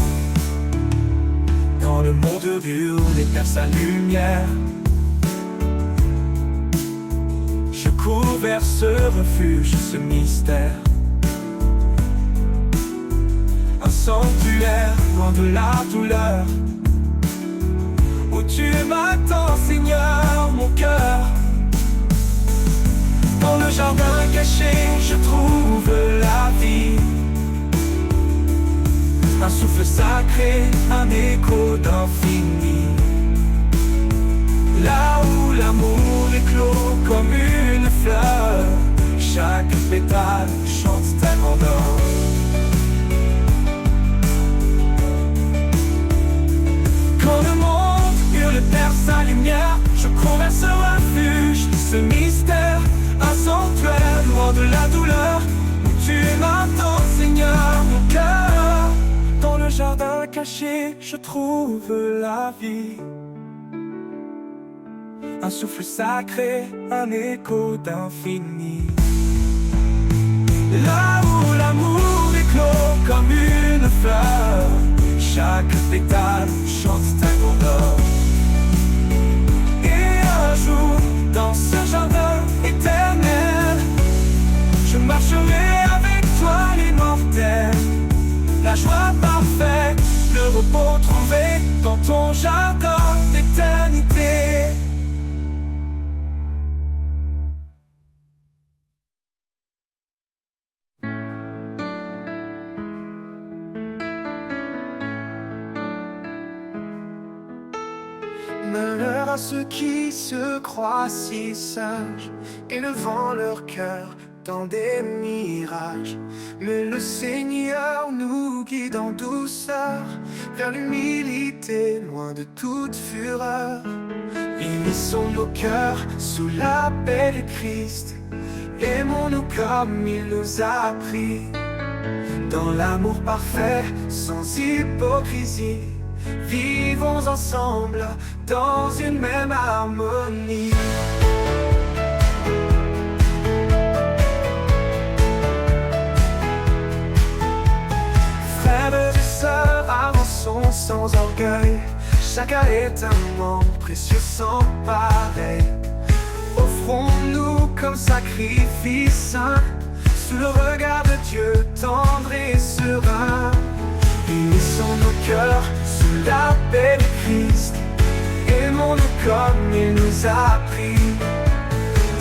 Quand le monde hurle et perd sa lumière, je cours vers ce refuge, ce mystère. Un sanctuaire loin de la douleur, où tu m'attends, Seigneur, mon cœur. Dans le jardin caché, cachée, je trouve la vie. Un souffle sacré, un écho d'infini. Là où l'amour éclot comme une fleur, chaque pétale chante tellement d'or. Quand le monde hurle perd sa lumière, je cours vers ce refuge, ce mystère, un sanctuaire loin de la douleur, où tu m'attends, Seigneur, mon cœur. Dans le jardin caché, je trouve la vie. Un souffle sacré, un écho d'infini. Là où l'amour éclot comme une fleur, chaque pétale chante tellement d'or. Et un jour, dans ce jardin éternel, je marcherai avec toi l'immortel. La joie parfaite, le repos trouvé dans ton jardin d'éternité. Malheur à ceux qui se croient si sages, élevant leur cœur dans des mirages. Mais le Seigneur nous guide en douceur vers l'humilité, loin de toute fureur. Unissons nos cœurs sous la paix du Christ, aimons-nous comme il nous a appris. Dans l'amour parfait, sans hypocrisie, vivons ensemble dans une même harmonie. Frères et sœurs, avançons sans orgueil. Chacun est un membre précieux sans pareil. Offrons-nous comme sacrifice saint, sous le regard de Dieu tendre et serein. Unissons nos cœurs sous la paix du Christ, aimons-nous comme il nous a appris.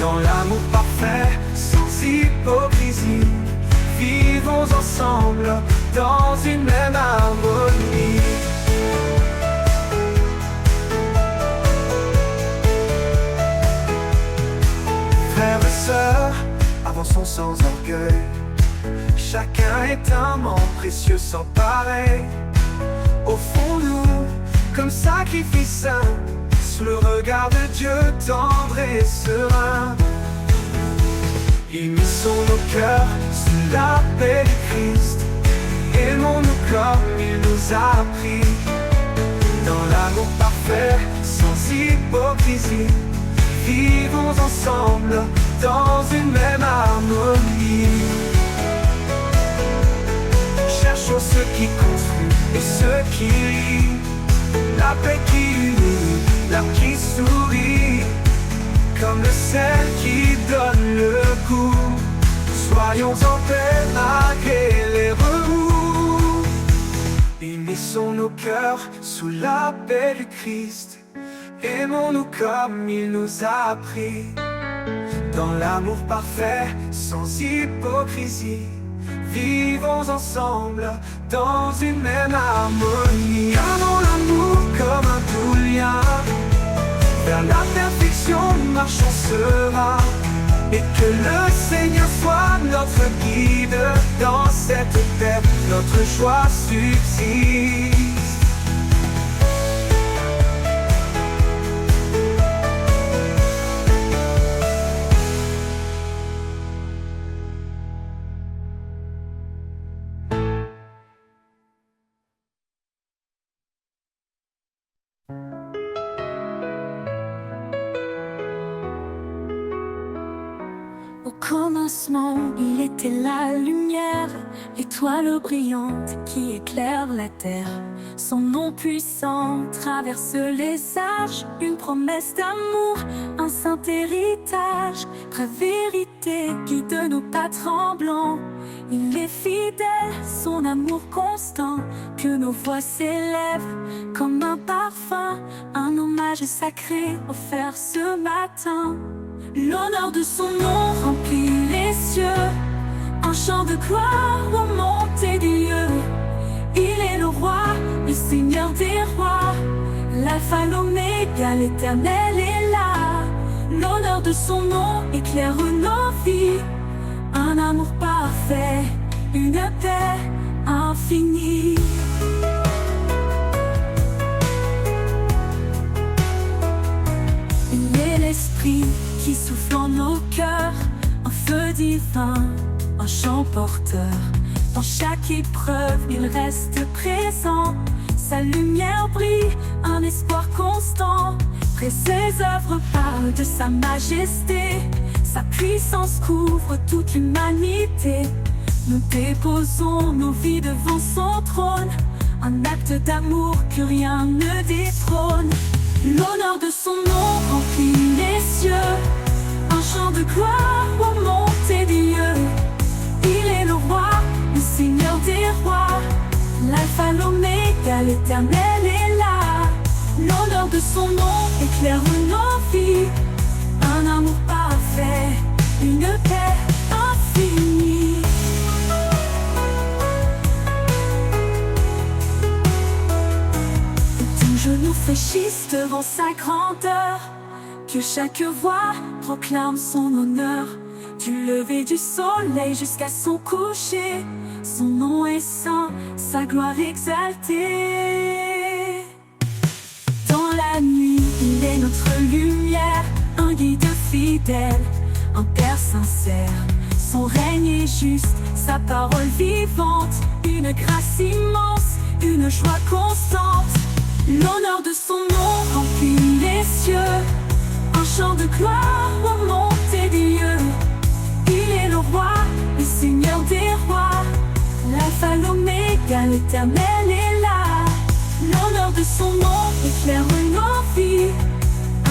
Dans l'amour parfait, sans hypocrisie, vivons ensemble dans une même harmonie. Frères et sœurs, avançons sans orgueil. Chacun est un membre précieux sans pareil. Offrons-nous comme sacrifice saint, sous le regard de Dieu tendre et serein. Unissons nos cœurs sous la paix du Christ, aimons-nous comme il nous a appris. Dans l'amour parfait, sans hypocrisie, vivons ensemble dans une même harmonie. Cherchons ce qui construit et ce qui lie, la paix qui unit, l'âme qui sourit, comme le sel qui donne le goût. Soyons en paix malgré les remous. Unissons nos cœurs sous la paix du Christ, aimons-nous comme il nous a appris. Dans l'amour parfait, sans hypocrisie, vivons ensemble dans une même harmonie. Gardons l'amour comme un doux lien, vers la perfection marchons serein. Et que le Seigneur soit notre guide dans cette terre, notre joie subsiste. Au commencement, il était la lumière, l'étoile brillante qui éclaire la terre. Son nom puissant traverse les âges, une promesse d'amour, un saint héritage, vraie vérité guide nos pas tremblants. Il est fidèle, son amour constant, que nos voix s'élèvent comme un parfum, un hommage sacré offert ce matin. L'honneur de son nom remplit les cieux, un chant de gloire aux montées des lieux. Il est le roi, le Seigneur des rois, l'alpha, l'oméga, l'éternel est là. L'honneur de son nom éclaire nos vies, un amour parfait, une paix infinie. Il est l'esprit qui souffle en nos cœurs, un feu divin, un chant porteur. Dans chaque épreuve, il reste présent. Sa lumière brille, un espoir constant. Près ses œuvres parlent de sa majesté. Sa puissance couvre toute l'humanité. Nous déposons nos vies devant son trône, un acte d'amour que rien ne détrône. L'honneur de son nom remplit les cieux, un chant de gloire aux montées des lieux. Il est le roi, le Seigneur des rois, l'alpha, l'oméga, l'éternel est là. L'honneur de son nom éclaire nos vies, un amour parfait, une paix infinie. Tout genou fléchisse devant sa grandeur, que chaque voix proclame son honneur. Du lever du soleil jusqu'à son coucher, son nom est saint, sa gloire exaltée. Dans la nuit, il est notre lumière, un guide fidèle, un père sincère. Son règne est juste, sa parole vivante, une grâce immense, une joie constante. L'honneur de son nom remplit les cieux, un chant de gloire aux montées des lieux. Il est le roi, le Seigneur des rois, l'alpha, l'oméga, l'éternel est là. L'honneur de son nom éclaire nos vies,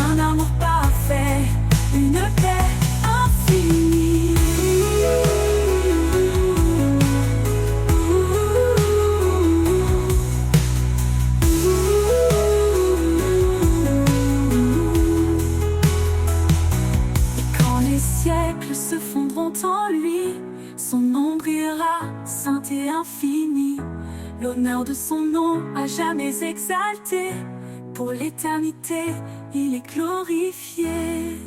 un amour parfait, une paix infinie. Et quand les siècles se fondront en lui, son nom brillera, saint et infini. L'honneur de son nom à jamais exalté, pour l'éternité, il est glorifié.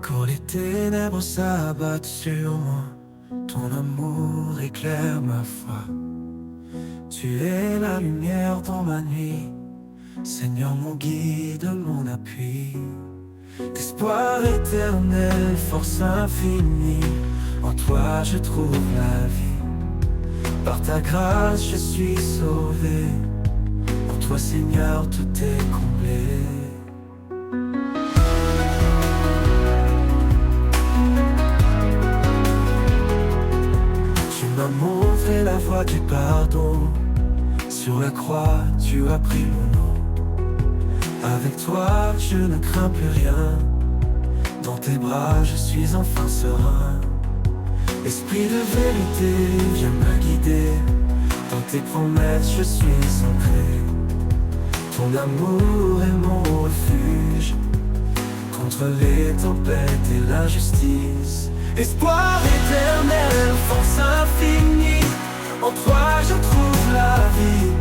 Quand les ténèbres s'abattent sur moi, ton amour éclaire ma foi. Tu es la lumière dans ma nuit, Seigneur mon guide, mon appui. Espoir éternel, force infinie, en toi je trouve la vie. Par ta grâce je suis sauvé, en toi Seigneur tout est comblé. Tu m'as montré la voie du pardon, sur la croix tu as pris mon nom. Avec toi je ne crains plus rien, dans tes bras je suis enfin serein. Esprit de vérité, viens me guider, dans tes promesses je suis ancré. Ton amour est mon refuge, contre les tempêtes et l'injustice. Espoir éternel, force infinie, en toi je trouve la vie.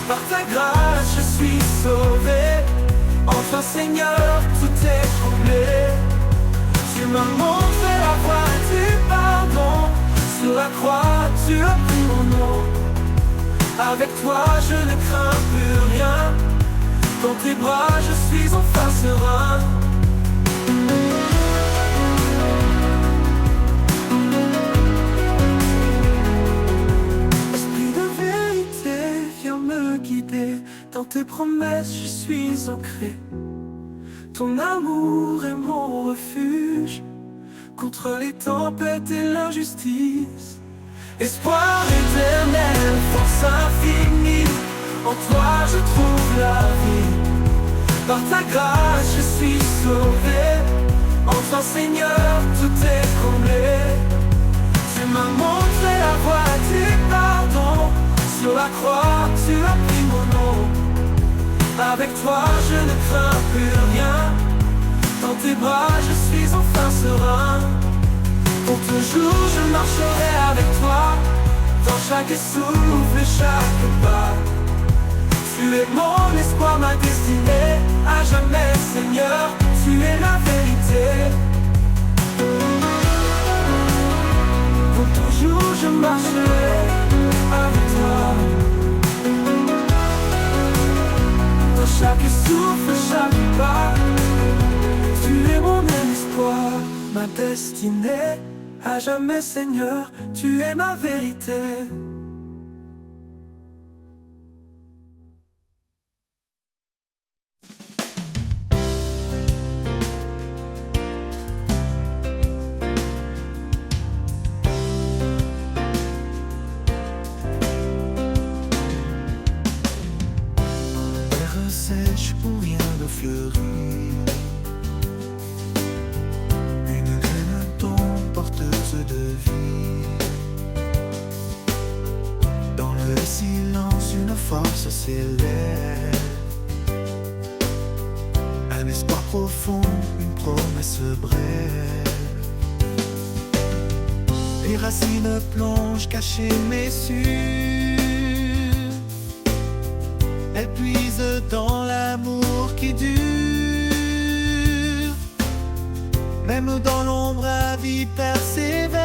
Par ta grâce je suis sauvé, enfin Seigneur tout est comblé. Tu m'as montré la voie du pardon, sur la croix tu as pris mon nom. Avec toi je ne crains plus rien, dans tes bras je suis enfin serein. Esprit de vérité, viens me guider, dans tes promesses je suis ancré. Ton amour est mon refuge, contre les tempêtes et l'injustice. Espoir éternel, force infinie, en toi je trouve la vie. Par ta grâce je suis sauvé, en toi Seigneur tout est comblé. Tu m'as montré la voie du pardon, sur la croix tu as pris mon nom. Avec toi je ne crains plus rien, dans tes bras je suis enfin serein. Pour toujours je marcherai avec toi, dans chaque souffle et chaque pas. Tu es mon espoir, ma destinée, à jamais Seigneur, tu es la vérité. Pour toujours je marcherai avec toi, dans chaque souffle, chaque pas. Tu es mon espoir, ma destinée, à jamais Seigneur, tu es ma vérité. Terre sèche où rien ne fleurit, une graine tombe porteuse de vie. Dans le silence une force s'élève, un espoir profond, une promesse brève. Les racines plongent cachées mais sûres, elles puisent dans l'amour qui dure. Même dans l'ombre la vie persévère,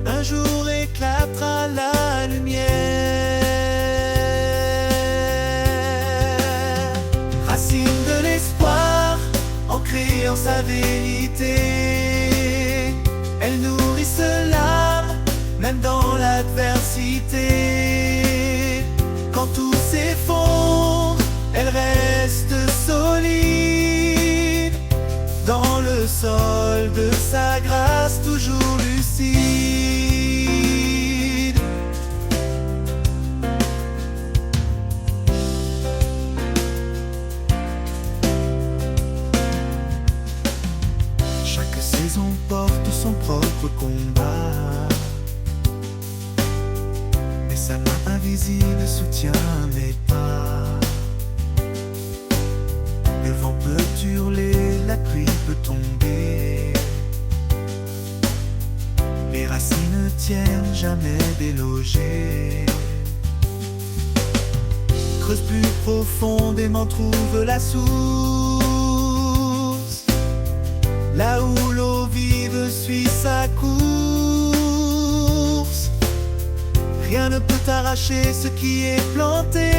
un jour éclatera la lumière. Racine de l'espoir, ancrée en sa vérité, elles nourrissent l'âme, même dans l'adversité. Quand tout s'effondre, elle reste solide, dans le sol de sa grâce toujours lucide. Chaque saison porte son propre combat, mais sa main invisible soutient mes pas. Le vent peut hurler, la pluie peut tomber, les racines ne tiennent jamais délogées. Creuse plus profondément, trouve la source, là où l'eau vive suit sa course. Rien ne peut arracher ce qui est planté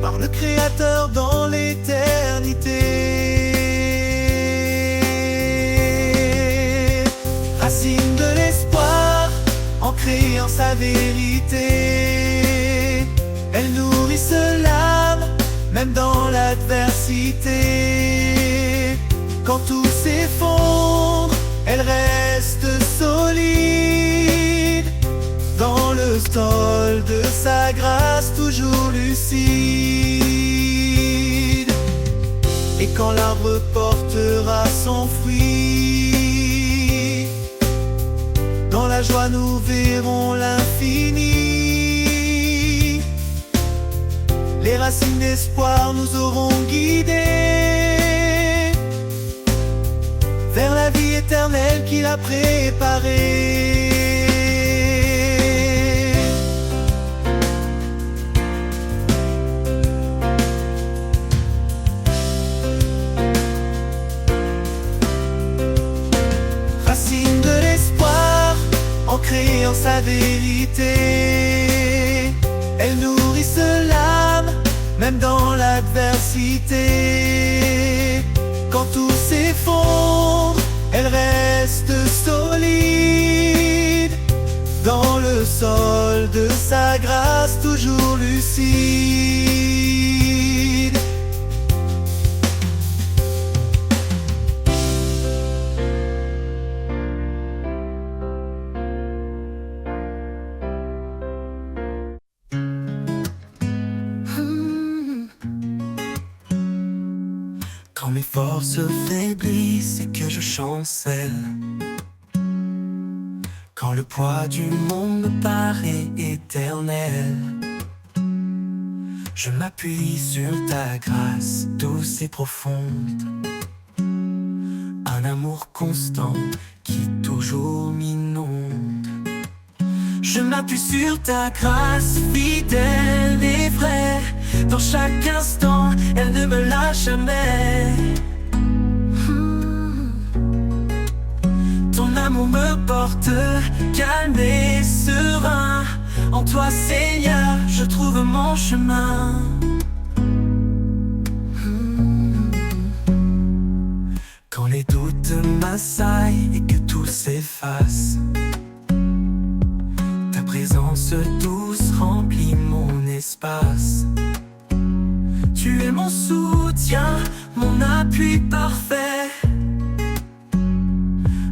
par le Créateur dans l'éternité. Racine de l'espoir, ancrée en sa vérité, elles nourrissent l'âme, même dans l'adversité. Quand tout s'effondre, elles restent solides, dans le sol de sa grâce toujours lucide. Et quand l'arbre portera son fruit, dans la joie nous verrons l'infini. Les racines d'espoir nous auront guidés vers la vie éternelle qu'il a préparée. Racine de l'espoir, ancrée en sa vérité, elles nourrissent l'âme, même dans l'adversité. Quand tout s'effondre, elles restent solides, dans le sol de sa grâce toujours lucide. Quand mes forces faiblissent et que je chancelle, quand le poids du monde me paraît éternel, je m'appuie sur ta grâce douce et profonde. Un amour constant qui toujours m'inonde. Je m'appuie sur ta grâce fidèle et vraie. Dans chaque instant, elle ne me lâche jamais. Ton amour me porte calme et serein. En toi, Seigneur, je trouve mon chemin. Quand les doutes m'assaillent et que tout s'efface, ta présence douce remplit mon espace. Tu es mon soutien, mon appui parfait.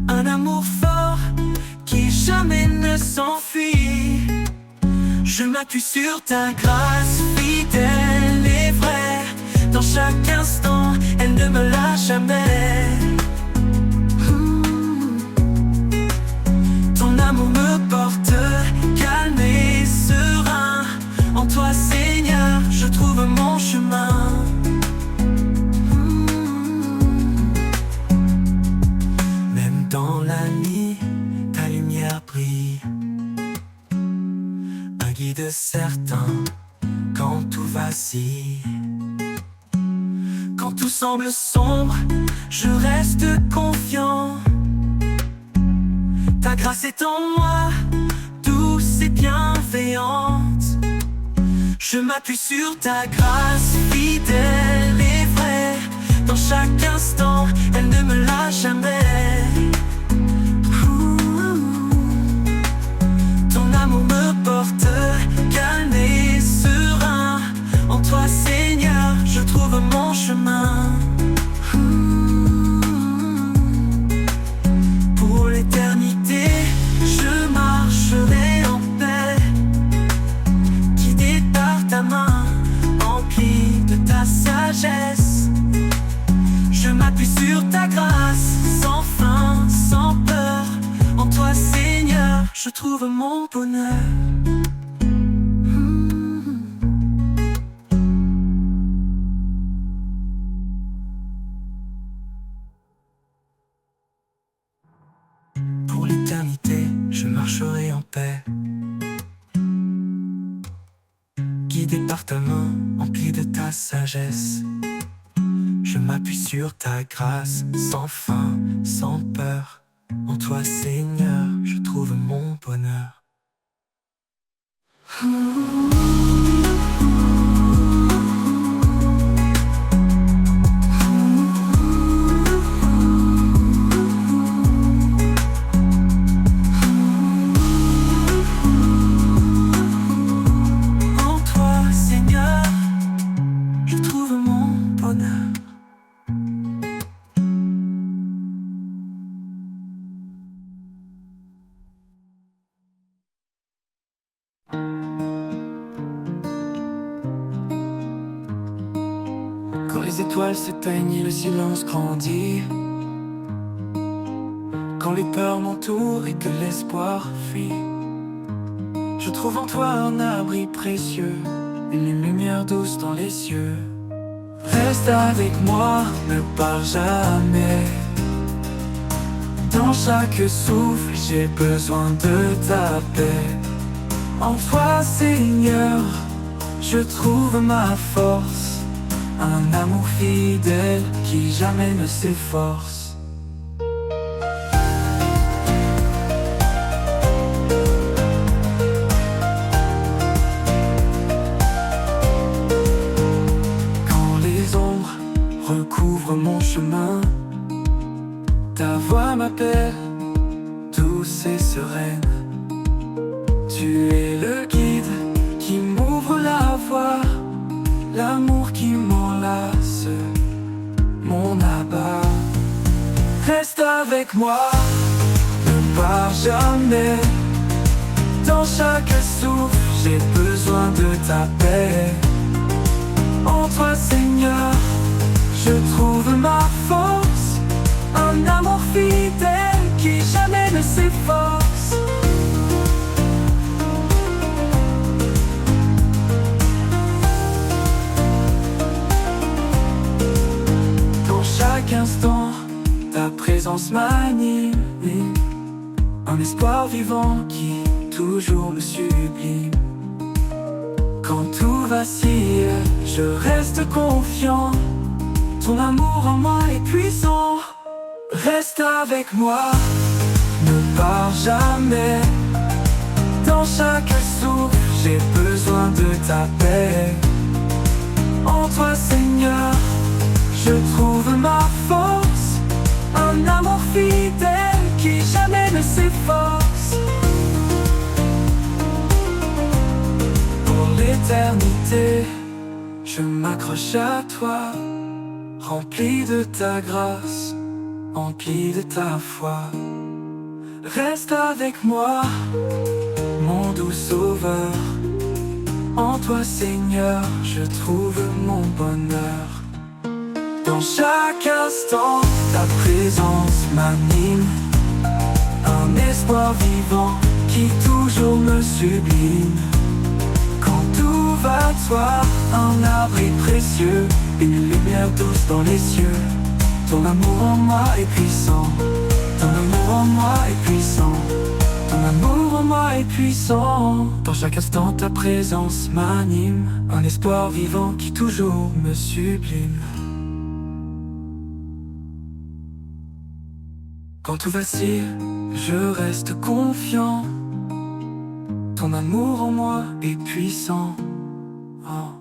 Un amour fort qui jamais ne s'enfuit. Je m'appuie sur ta grâce fidèle et vraie. Dans chaque instant, elle ne me lâche jamais. Ton amour me porte calme et serein. En toi, Seigneur, je trouve mon chemin. Même dans la nuit, ta lumière brille. Un guide certain quand tout vacille. Quand tout semble sombre, je reste confiant. Ta grâce est en moi, douce et bienveillante. Je m'appuie sur ta grâce fidèle et vraie. Dans chaque instant, elle ne me lâche jamais. Ton amour me porte calme et serein. En toi, Seigneur, je trouve mon chemin. Pour l'éternité, je marcherai en paix, guidé par ta main, empli de ta sagesse. Je m'appuie sur ta grâce, sans fin, sans peur. En toi, Seigneur, je trouve mon bonheur. Pour l'éternité, je marcherai en paix, guidé par ta main, empli de ta sagesse. Je m'appuie sur ta grâce, sans fin, sans peur. En toi, Seigneur, je trouve mon bonheur. En toi, Seigneur, je trouve mon bonheur. Quand les étoiles s'éteignent et le silence grandit, quand les peurs m'entourent et que l'espoir fuit, je trouve en toi un abri précieux, une lumière douce dans les cieux. Reste avec moi, ne pars jamais. Dans chaque souffle, j'ai besoin de ta paix. En toi, Seigneur, je trouve ma force. Un amour fidèle qui jamais ne s'efforce. Quand les ombres recouvrent mon chemin, ta voix m'appelle, douce et sereine. Tu es le guide qui m'ouvre la voie, l'amour qui m'enlace, mon abat. Reste avec moi, ne pars jamais. Dans chaque souffle, j'ai besoin de ta paix. En toi, Seigneur, je trouve ma force, un amour fidèle qui jamais ne s'efface. Dans chaque instant, ta présence m'anime, un espoir vivant qui toujours me sublime. Quand tout vacille, je reste confiant. Ton amour en moi est puissant. Reste avec moi, ne pars jamais. Dans chaque souffle, j'ai besoin de ta paix. En toi, Seigneur, je trouve ma force, un amour fidèle qui jamais ne s'efface. Pour l'éternité, je m'accroche à toi, rempli de ta grâce, empli de ta foi. Reste avec moi, mon doux sauveur. En toi, Seigneur, je trouve mon bonheur. Dans chaque instant, ta présence m'anime, un espoir vivant qui toujours me sublime. Quand tout va de soi, un abri précieux, une lumière douce dans les cieux. Ton amour en moi est puissant, ton amour en moi est puissant, ton amour en moi est puissant. Dans chaque instant, ta présence m'anime, un espoir vivant qui toujours me sublime. Quand tout vacille, je reste confiant. Ton amour en moi est puissant. Oh.